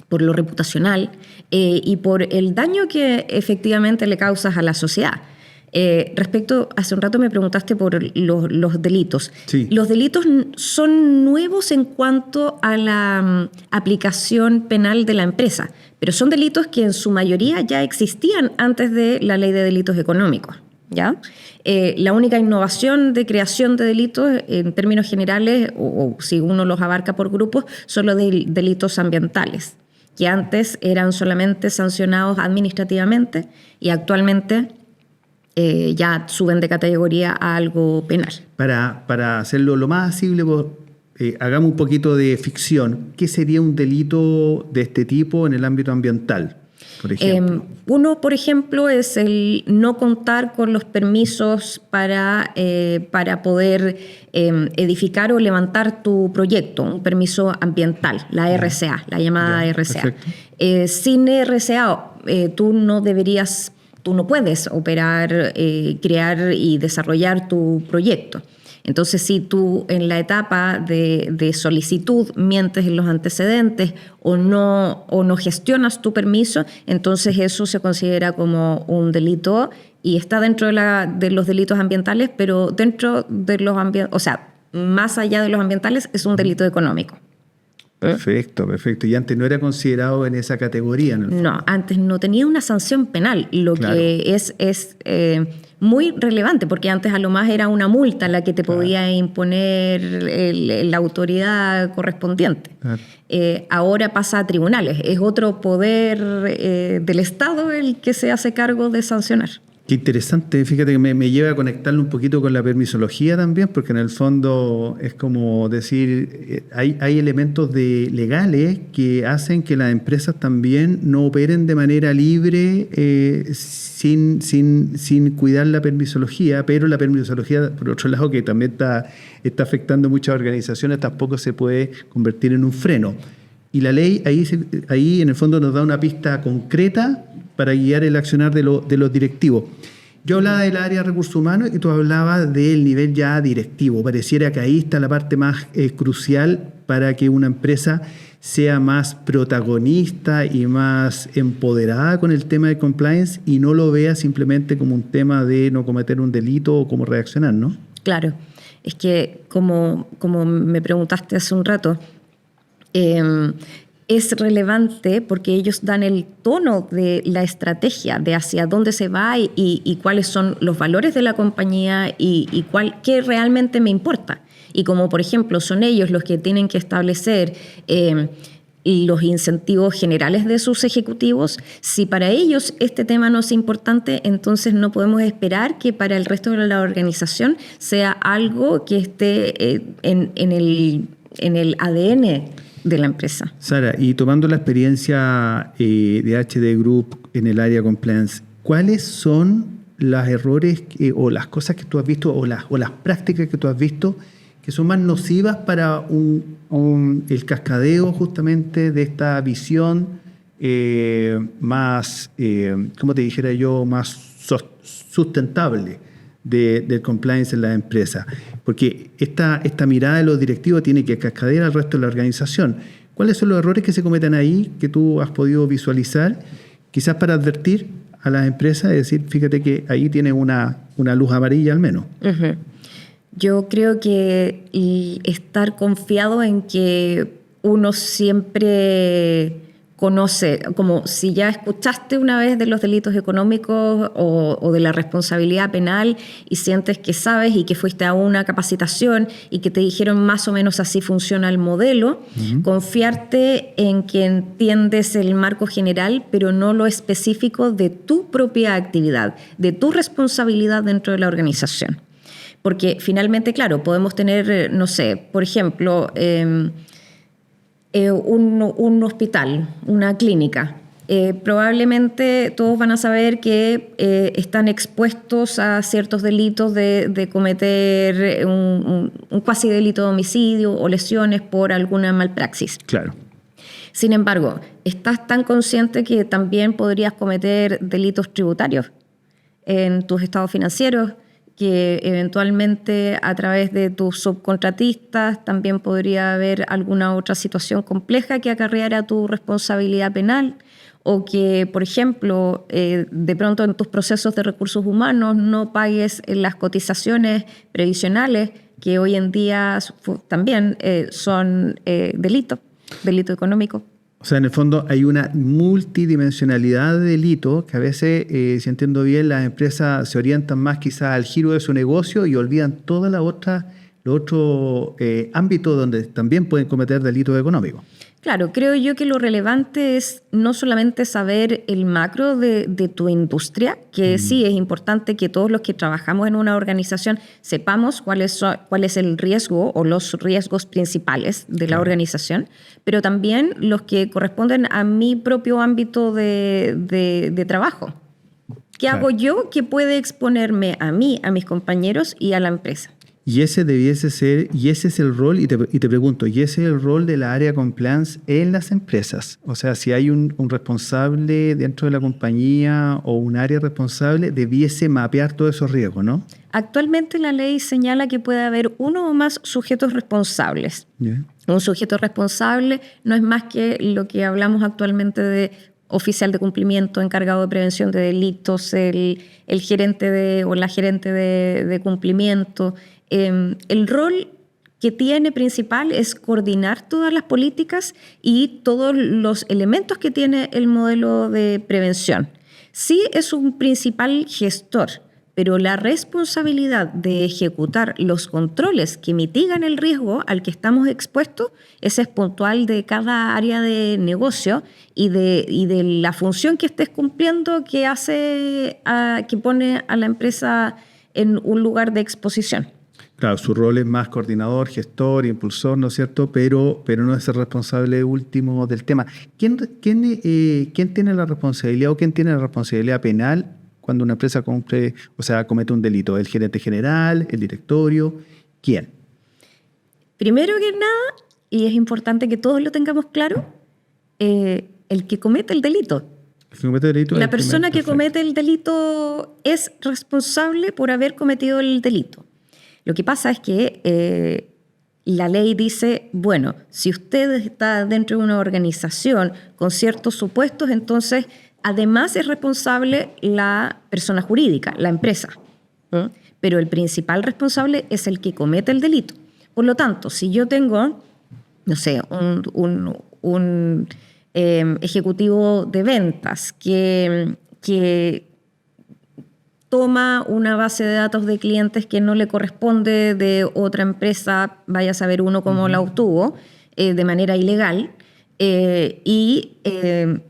por lo reputacional y por el daño que efectivamente le causas a la sociedad. Hace un rato me preguntaste por los delitos. Sí. Los delitos son nuevos en cuanto a la aplicación penal de la empresa, pero son delitos que en su mayoría ya existían antes de la ley de delitos económicos. ¿Ya? La única innovación de creación de delitos en términos generales, o si uno los abarca por grupos, son los delitos ambientales, que antes eran solamente sancionados administrativamente y actualmente ya suben de categoría a algo penal. Para hacerlo lo más asible, hagamos un poquito de ficción. ¿Qué sería un delito de este tipo en el ámbito ambiental, por ejemplo? Uno, por ejemplo, es el no contar con los permisos para poder edificar o levantar tu proyecto, un permiso ambiental, la RCA, la llamada RCA. Sin RCA, tú no puedes operar, crear y desarrollar tu proyecto. Entonces, si tú en la etapa de solicitud mientes en los antecedentes o no gestionas tu permiso, entonces eso se considera como un delito y está dentro de los delitos ambientales, pero dentro de más allá de los ambientales es un delito económico. Perfecto. Y antes no era considerado en esa categoría, ¿no? No, antes no tenía una sanción penal, que es muy relevante, porque antes a lo más era una multa la que te podía imponer la autoridad correspondiente. Claro. Ahora pasa a tribunales, es otro poder del Estado el que se hace cargo de sancionar. Qué interesante, fíjate que me lleva a conectarlo un poquito con la permisología también, porque en el fondo es como decir, hay elementos legales que hacen que las empresas también no operen de manera libre sin cuidar la permisología, pero la permisología, por otro lado, que también está afectando muchas organizaciones, tampoco se puede convertir en un freno. Y la ley ahí en el fondo nos da una pista concreta para guiar el accionar de los directivos. Yo hablaba del área de recursos humanos y tú hablabas del nivel ya directivo. Pareciera que ahí está la parte más crucial para que una empresa sea más protagonista y más empoderada con el tema de compliance y no lo vea simplemente como un tema de no cometer un delito o cómo reaccionar, ¿no? Claro. Es que, como me preguntaste hace un rato, es relevante porque ellos dan el tono de la estrategia, de hacia dónde se va y cuáles son los valores de la compañía y qué realmente me importa. Y como, por ejemplo, son ellos los que tienen que establecer los incentivos generales de sus ejecutivos, si para ellos este tema no es importante, entonces no podemos esperar que para el resto de la organización sea algo que esté en el ADN de la empresa. Sara, y tomando la experiencia de HD Group en el área compliance, ¿cuáles son los errores o las cosas que tú has visto o las prácticas que tú has visto que son más nocivas para el cascadeo justamente de esta visión más, ¿cómo te dijera yo?, más sustentable del compliance en la empresa. Porque esta mirada de los directivos tiene que cascadear al resto de la organización. ¿Cuáles son los errores que se cometen ahí que tú has podido visualizar? Quizás para advertir a las empresas, es decir, fíjate que ahí tiene una luz amarilla al menos. Uh-huh. Yo creo que estar confiado en que uno siempre conoce, como si ya escuchaste una vez de los delitos económicos o de la responsabilidad penal y sientes que sabes y que fuiste a una capacitación y que te dijeron más o menos así funciona el modelo, confiarte en que entiendes el marco general, pero no lo específico de tu propia actividad, de tu responsabilidad dentro de la organización. Porque finalmente, claro, podemos tener, no sé, por ejemplo, un hospital, una clínica. Probablemente todos van a saber que están expuestos a ciertos delitos de cometer un cuasi delito de homicidio o lesiones por alguna malpraxis. Claro. Sin embargo, estás tan consciente que también podrías cometer delitos tributarios en tus estados financieros, que eventualmente a través de tus subcontratistas también podría haber alguna otra situación compleja que acarreara tu responsabilidad penal, o que, por ejemplo, de pronto en tus procesos de recursos humanos no pagues las cotizaciones previsionales, que hoy en día también son delito económico. O sea, en el fondo hay una multidimensionalidad de delitos que a veces, si entiendo bien, las empresas se orientan más quizás al giro de su negocio y olvidan todos los otros ámbitos donde también pueden cometer delitos económicos. Claro, creo yo que lo relevante es no solamente saber el macro de tu industria, que sí es importante que todos los que trabajamos en una organización sepamos cuál es el riesgo o los riesgos principales de la organización, pero también los que corresponden a mi propio ámbito de trabajo. ¿Qué hago yo que puede exponerme a mí, a mis compañeros y a la empresa? Y ese debiese ser, y ese es el rol, y te pregunto, ¿y ese es el rol de la área compliance en las empresas? O sea, si hay un responsable dentro de la compañía o un área responsable, debiese mapear todos esos riesgos, ¿no? Actualmente la ley señala que puede haber uno o más sujetos responsables. Yeah. Un sujeto responsable no es más que lo que hablamos actualmente de oficial de cumplimiento, encargado de prevención de delitos, el gerente o la gerente de cumplimiento. El rol que tiene principal es coordinar todas las políticas y todos los elementos que tiene el modelo de prevención. Sí es un principal gestor, pero la responsabilidad de ejecutar los controles que mitigan el riesgo al que estamos expuestos, ese es puntual de cada área de negocio y de la función que estés cumpliendo que pone a la empresa en un lugar de exposición. Claro, su rol es más coordinador, gestor, impulsor, ¿no es cierto? Pero no es el responsable último del tema. ¿Quién tiene la responsabilidad o quién tiene la responsabilidad penal cuando una empresa comete un delito? ¿El gerente general, el directorio? ¿Quién? Primero que nada, y es importante que todos lo tengamos claro, el que comete el delito. La persona que comete el delito es responsable por haber cometido el delito. Lo que pasa es que la ley dice, bueno, si usted está dentro de una organización con ciertos supuestos, entonces además es responsable la persona jurídica, la empresa. Pero el principal responsable es el que comete el delito. Por lo tanto, si yo tengo, no sé, un ejecutivo de ventas que toma una base de datos de clientes que no le corresponde de otra empresa, vaya a saber uno cómo la obtuvo, de manera ilegal, y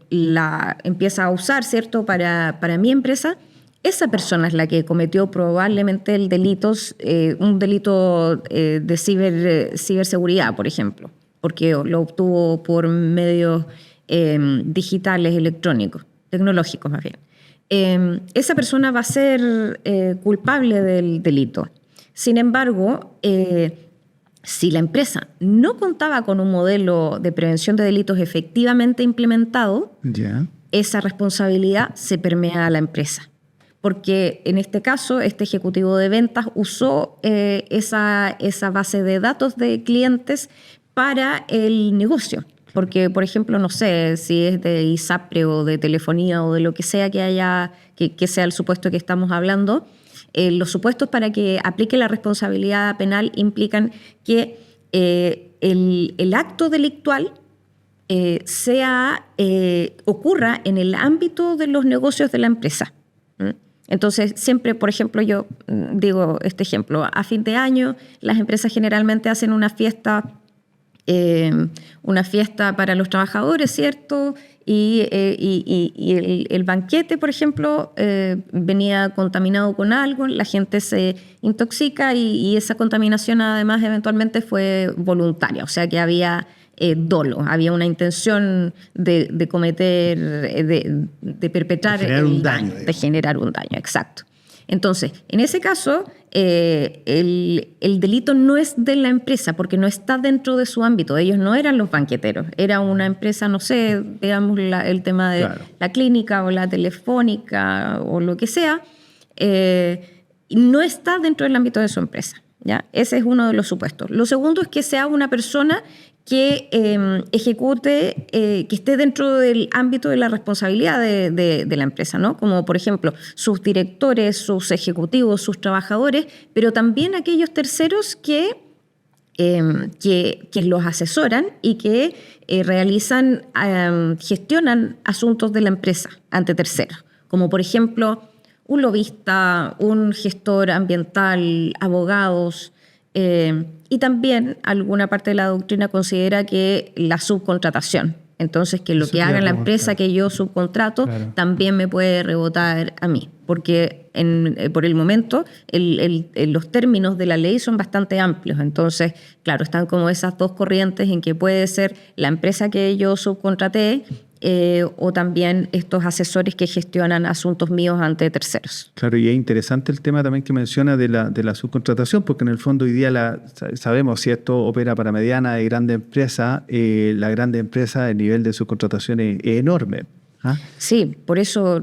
la empieza a usar, ¿cierto?, para mi empresa, esa persona es la que cometió probablemente el delito, un delito de ciberseguridad, por ejemplo, porque lo obtuvo por medios digitales, electrónicos, tecnológicos más bien. Esa persona va a ser culpable del delito. Sin embargo, si la empresa no contaba con un modelo de prevención de delitos efectivamente implementado, esa responsabilidad se permea a la empresa. porque en este caso este ejecutivo de ventas usó esa base de datos de clientes para el negocio. Porque, por ejemplo, no sé si es de ISAPRE o de telefonía o de lo que sea que sea el supuesto que estamos hablando, los supuestos para que aplique la responsabilidad penal implican que el acto delictual ocurra en el ámbito de los negocios de la empresa. Entonces, siempre, por ejemplo, yo digo este ejemplo, a fin de año las empresas generalmente hacen una fiesta para los trabajadores, ¿cierto? Y el banquete, por ejemplo, venía contaminado con algo, la gente se intoxica y esa contaminación además eventualmente fue voluntaria, o sea que había dolo, había una intención de cometer, de perpetrar el daño, de generar un daño, exacto. Entonces, en ese caso, el delito no es de la empresa porque no está dentro de su ámbito. Ellos no eran los banqueteros. Era una empresa, no sé, digamos el tema de la clínica o la telefónica o lo que sea. No está dentro del ámbito de su empresa, ¿ya? Ese es uno de los supuestos. Lo segundo es que sea una persona que ejecute, que esté dentro del ámbito de la responsabilidad de la empresa, ¿no? Como, por ejemplo, sus directores, sus ejecutivos, sus trabajadores, pero también aquellos terceros que los asesoran y que gestionan asuntos de la empresa ante terceros, como, por ejemplo, un lobista, un gestor ambiental, abogados. Y también alguna parte de la doctrina considera que la subcontratación. Entonces, que lo que haga la empresa que yo subcontrato también me puede rebotar a mí. Porque por el momento los términos de la ley son bastante amplios. Entonces, claro, están como esas dos corrientes en que puede ser la empresa que yo subcontraté o también estos asesores que gestionan asuntos míos ante terceros. Claro, y es interesante el tema también que menciona de la subcontratación, porque en el fondo hoy día sabemos si esto opera para mediana y grande empresa, la grande empresa, el nivel de subcontratación es enorme. ¿Ah? Sí, por eso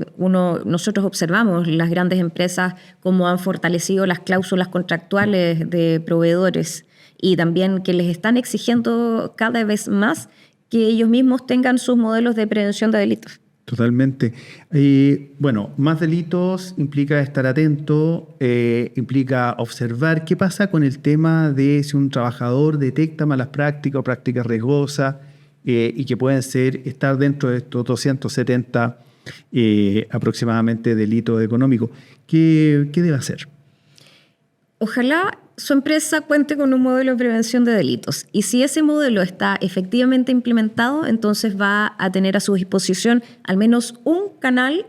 nosotros observamos las grandes empresas cómo han fortalecido las cláusulas contractuales de proveedores y también que les están exigiendo cada vez más que ellos mismos tengan sus modelos de prevención de delitos. Totalmente. Bueno, más delitos implica estar atento, implica observar qué pasa con el tema de si un trabajador detecta malas prácticas o prácticas riesgosas y que pueden estar dentro de estos 270 aproximadamente delitos económicos. ¿Qué debe hacer? Ojalá su empresa cuente con un modelo de prevención de delitos. Y si ese modelo está efectivamente implementado, entonces va a tener a su disposición al menos un canal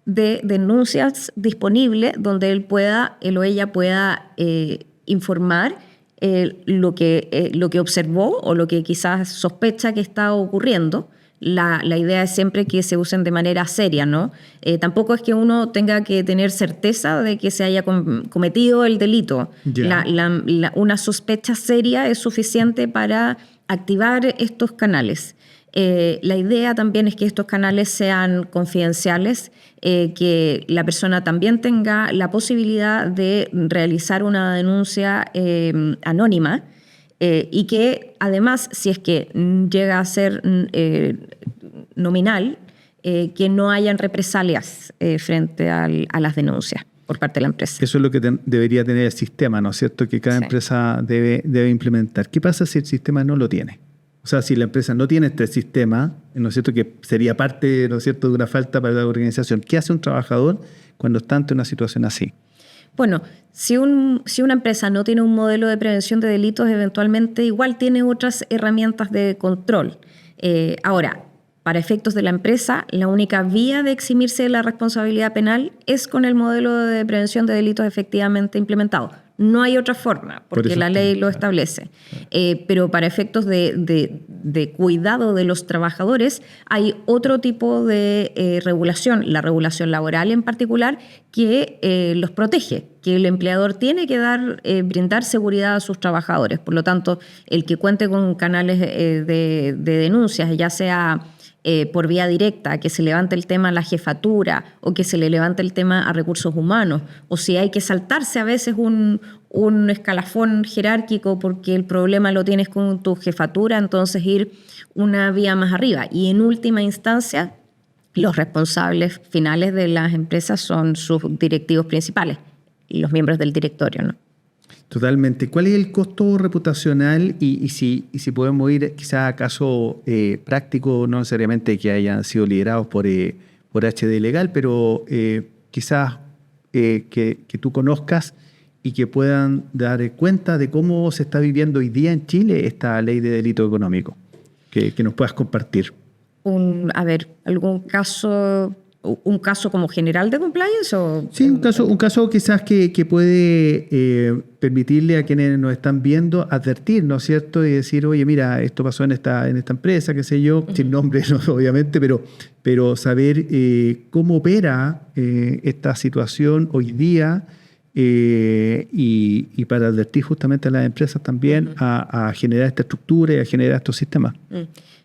de denuncias disponible donde él o ella pueda informar lo que observó o lo que quizás sospecha que está ocurriendo. La idea es siempre que se usen de manera seria, ¿no? Tampoco es que uno tenga que tener certeza de que se haya cometido el delito. Una sospecha seria es suficiente para activar estos canales. La idea también es que estos canales sean confidenciales, que la persona también tenga la posibilidad de realizar una denuncia anónima, y que además, si es que llega a ser nominal, que no hayan represalias frente a las denuncias por parte de la empresa. Eso es lo que debería tener el sistema, ¿no es cierto? Que cada empresa debe implementar. ¿Qué pasa si el sistema no lo tiene? O sea, si la empresa no tiene este sistema, ¿no es cierto? Que sería parte, ¿no es cierto?, de una falta para la organización. ¿Qué hace un trabajador cuando está ante una situación así? Bueno, si una empresa no tiene un modelo de prevención de delitos, eventualmente igual tiene otras herramientas de control. Ahora, para efectos de la empresa, la única vía de eximirse de la responsabilidad penal es con el modelo de prevención de delitos efectivamente implementado. No hay otra forma, porque la ley lo establece. Pero para efectos de cuidado de los trabajadores, hay otro tipo de regulación, la regulación laboral en particular, que los protege, que el empleador tiene que brindar seguridad a sus trabajadores. Por lo tanto, el que cuente con canales de denuncias, ya sea por vía directa, que se levante el tema a la jefatura o que se le levante el tema a recursos humanos, o si hay que saltarse a veces un escalafón jerárquico porque el problema lo tienes con tu jefatura, entonces ir una vía más arriba. Y en última instancia, los responsables finales de las empresas son sus directivos principales y los miembros del directorio, ¿no? Totalmente. ¿Cuál es el costo reputacional y si podemos ir quizás a casos prácticos, no necesariamente que hayan sido liderados por HD Legal, pero quizás que tú conozcas y que puedan dar cuenta de cómo se está viviendo hoy día en Chile esta ley de delito económico, que nos puedas compartir? ¿Algún caso... ¿Un caso como general de compliance? Sí, un caso quizás que puede permitirle a quienes nos están viendo advertir, ¿no es cierto? Y decir, oye, mira, esto pasó en esta empresa, qué sé yo, sin nombre, ¿no? Obviamente, pero saber cómo opera esta situación hoy día y para advertir justamente a las empresas también a generar esta estructura y a generar estos sistemas.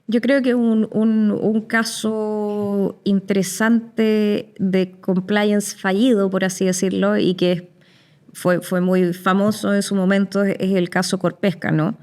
Yo creo que un caso interesante de compliance fallido, por así decirlo, y que fue muy famoso en su momento, es el caso Corpesca, ¿no?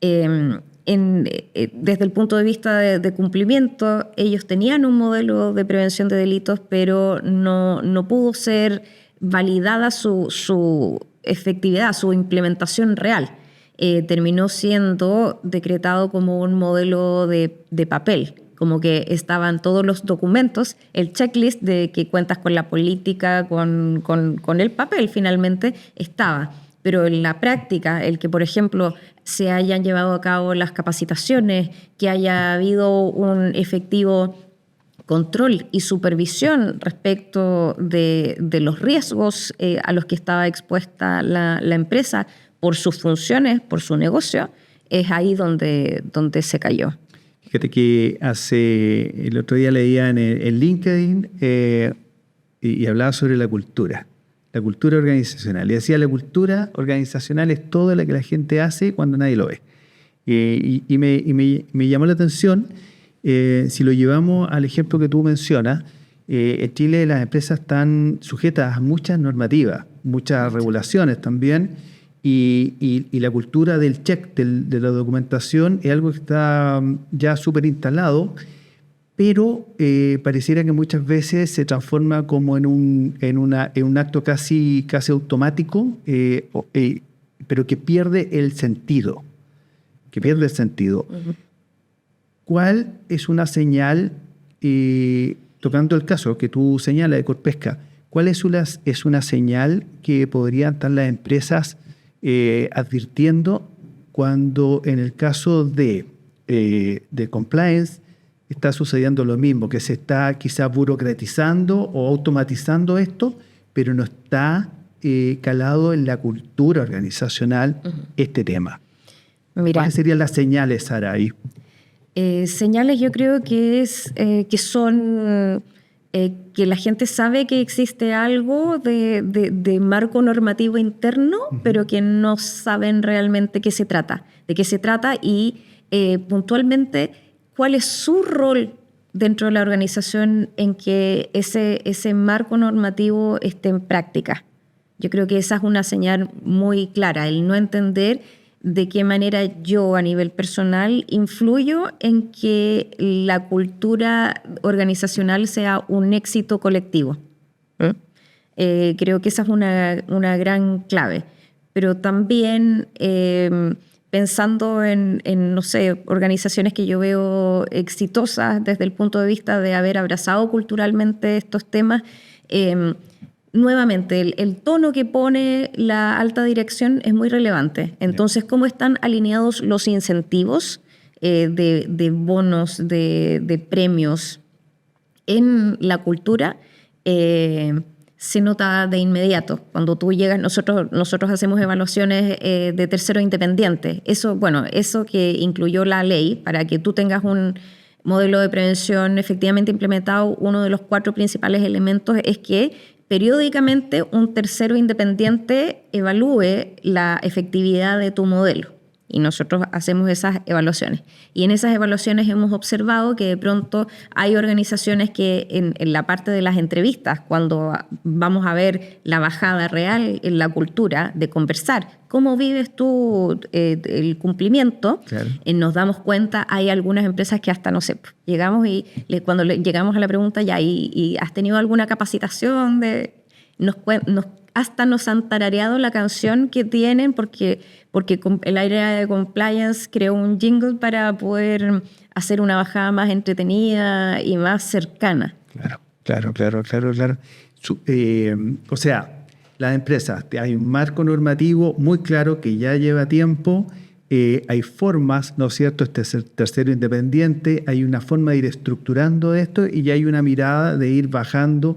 Desde el punto de vista de cumplimiento, ellos tenían un modelo de prevención de delitos, pero no pudo ser validada su efectividad, su implementación real. Terminó siendo decretado como un modelo de papel, como que estaban todos los documentos, el checklist de que cuentas con la política, con el papel finalmente estaba. Pero en la práctica, el que, por ejemplo, se hayan llevado a cabo las capacitaciones, que haya habido un efectivo control y supervisión respecto de los riesgos a los que estaba expuesta la empresa, por sus funciones, por su negocio, es ahí donde se cayó. Fíjate que el otro día leía en LinkedIn y hablaba sobre la cultura organizacional. Y decía, la cultura organizacional es todo lo que la gente hace cuando nadie lo ve. Y me llamó la atención, si lo llevamos al ejemplo que tú mencionas, en Chile las empresas están sujetas a muchas normativas, muchas regulaciones también, y la cultura del check, de la documentación, es algo que está ya súper instalado, pero pareciera que muchas veces se transforma como en un acto casi automático, pero que pierde el sentido. Uh-huh. ¿Cuál es una señal, tocando el caso que tú señalas de Corpesca, cuál es una señal que podrían estar las empresas advirtiendo cuando en el caso de compliance está sucediendo lo mismo, que se está quizá burocratizando o automatizando esto, pero no está calado en la cultura organizacional este tema? Mira, ¿cuáles serían las señales, Sara, ahí? Señales yo creo que son que la gente sabe que existe algo de marco normativo interno, pero que no saben realmente de qué se trata y puntualmente cuál es su rol dentro de la organización en que ese marco normativo esté en práctica. Yo creo que esa es una señal muy clara, el no entender de qué manera yo a nivel personal influyo en que la cultura organizacional sea un éxito colectivo. Creo que esa es una gran clave. Pero también pensando en, no sé, organizaciones que yo veo exitosas desde el punto de vista de haber abrazado culturalmente estos temas, nuevamente, el tono que pone la alta dirección es muy relevante. Entonces, ¿cómo están alineados los incentivos de bonos, de premios en la cultura? Se nota de inmediato. Cuando tú llegas, nosotros hacemos evaluaciones de terceros independientes. Eso que incluyó la ley, para que tú tengas un modelo de prevención efectivamente implementado, uno de los 4 principales elementos es que periódicamente un tercero independiente evalúe la efectividad de tu modelo. Y nosotros hacemos esas evaluaciones. Y en esas evaluaciones hemos observado que de pronto hay organizaciones que en la parte de las entrevistas, cuando vamos a ver la bajada real en la cultura de conversar, ¿cómo vives tú el cumplimiento? Claro. Nos damos cuenta, hay algunas empresas que hasta, no sé, llegamos y cuando llegamos a la pregunta ya, ¿y has tenido alguna capacitación? Hasta nos han tarareado la canción que tienen porque el área de compliance creó un jingle para poder hacer una bajada más entretenida y más cercana. Claro. O sea, las empresas, hay un marco normativo muy claro que ya lleva tiempo, hay formas, ¿no es cierto? Este es el tercero independiente, hay una forma de ir estructurando esto y ya hay una mirada de ir bajando,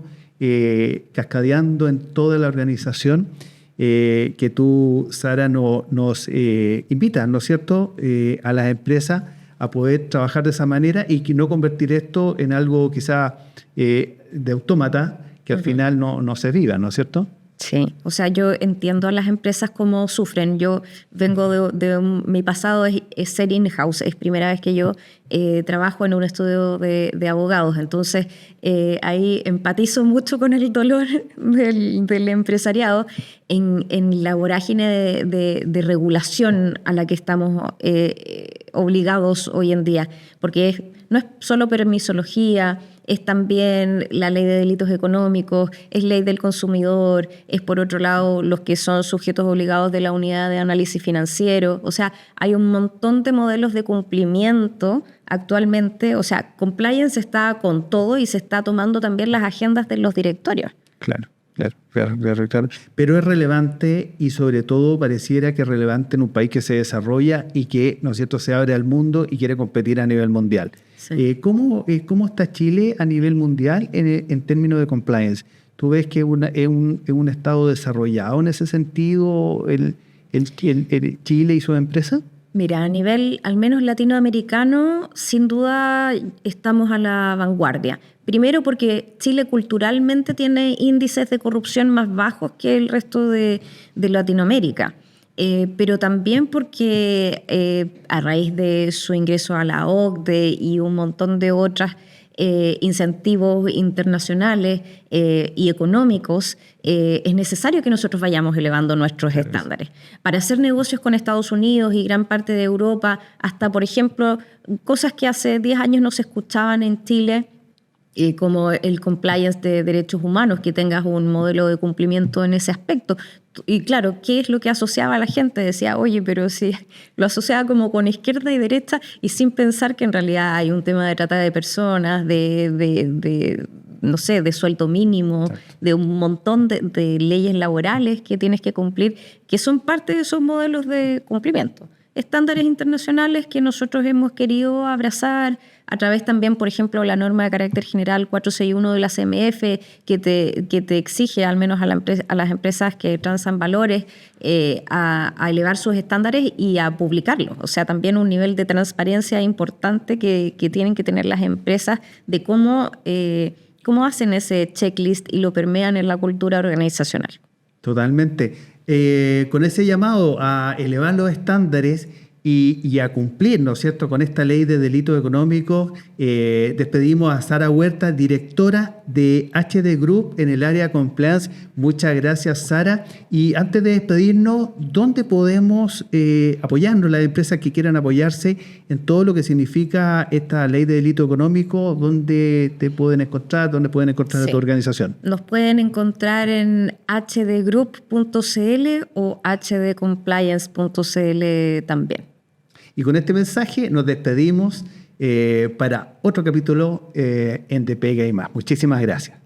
cascadeando en toda la organización, que tú, Sara, nos invitas, ¿no es cierto?, a las empresas a poder trabajar de esa manera y que no convertir esto en algo quizá de autómata que al final no se viva, ¿no es cierto? Sí, o sea, yo entiendo a las empresas cómo sufren. Yo vengo mi pasado es ser in-house, es primera vez que yo trabajo en un estudio de abogados, entonces ahí empatizo mucho con el dolor del empresariado en la vorágine de regulación a la que estamos obligados hoy en día, porque no es solo permisología, es también la ley de delitos económicos, es ley del consumidor, es por otro lado los que son sujetos obligados de la unidad de análisis financiero. O sea, hay un montón de modelos de cumplimiento actualmente. O sea, compliance está con todo y se está tomando también las agendas de los directorios. Claro. Pero es relevante y sobre todo pareciera que es relevante en un país que se desarrolla y que, ¿no es cierto?, se abre al mundo y quiere competir a nivel mundial. Sí. ¿Cómo está Chile a nivel mundial en términos de compliance? ¿Tú ves que es un estado desarrollado en ese sentido el Chile y sus empresas? Mira, a nivel al menos latinoamericano, sin duda estamos a la vanguardia. Primero porque Chile culturalmente tiene índices de corrupción más bajos que el resto de Latinoamérica. Pero también porque a raíz de su ingreso a la OCDE y un montón de otras incentivos internacionales y económicos, es necesario que nosotros vayamos elevando nuestros estándares. Para hacer negocios con Estados Unidos y gran parte de Europa, hasta, por ejemplo, cosas que hace 10 años no se escuchaban en Chile, como el compliance de derechos humanos, que tengas un modelo de cumplimiento en ese aspecto. Y claro, ¿qué es lo que asociaba a la gente? Decía, oye, pero si lo asociaba como con izquierda y derecha y sin pensar que en realidad hay un tema de trata de personas, no sé, de sueldo mínimo, de un montón de leyes laborales que tienes que cumplir, que son parte de esos modelos de cumplimiento. Estándares internacionales que nosotros hemos querido abrazar a través también, por ejemplo, la norma de carácter general 461 de la CMF, que te exige, al menos a las empresas que transan valores, a elevar sus estándares y a publicarlos. O sea, también un nivel de transparencia importante que tienen que tener las empresas de cómo hacen ese checklist y lo permean en la cultura organizacional. Totalmente. Con ese llamado a elevar los estándares y a cumplir, ¿no es cierto?, con esta ley de delitos económicos, despedimos a Sara Huerta, directora de HD Group en el área compliance. Muchas gracias, Sara. Y antes de despedirnos, ¿dónde podemos apoyarnos las empresas que quieran apoyarse en todo lo que significa esta ley de delito económico? ¿Dónde te pueden encontrar? ¿Dónde pueden encontrar a tu organización? Nos pueden encontrar en hdgroup.cl o hdcompliance.cl también. Y con este mensaje nos despedimos para otro capítulo en De Pega y Más. Muchísimas gracias.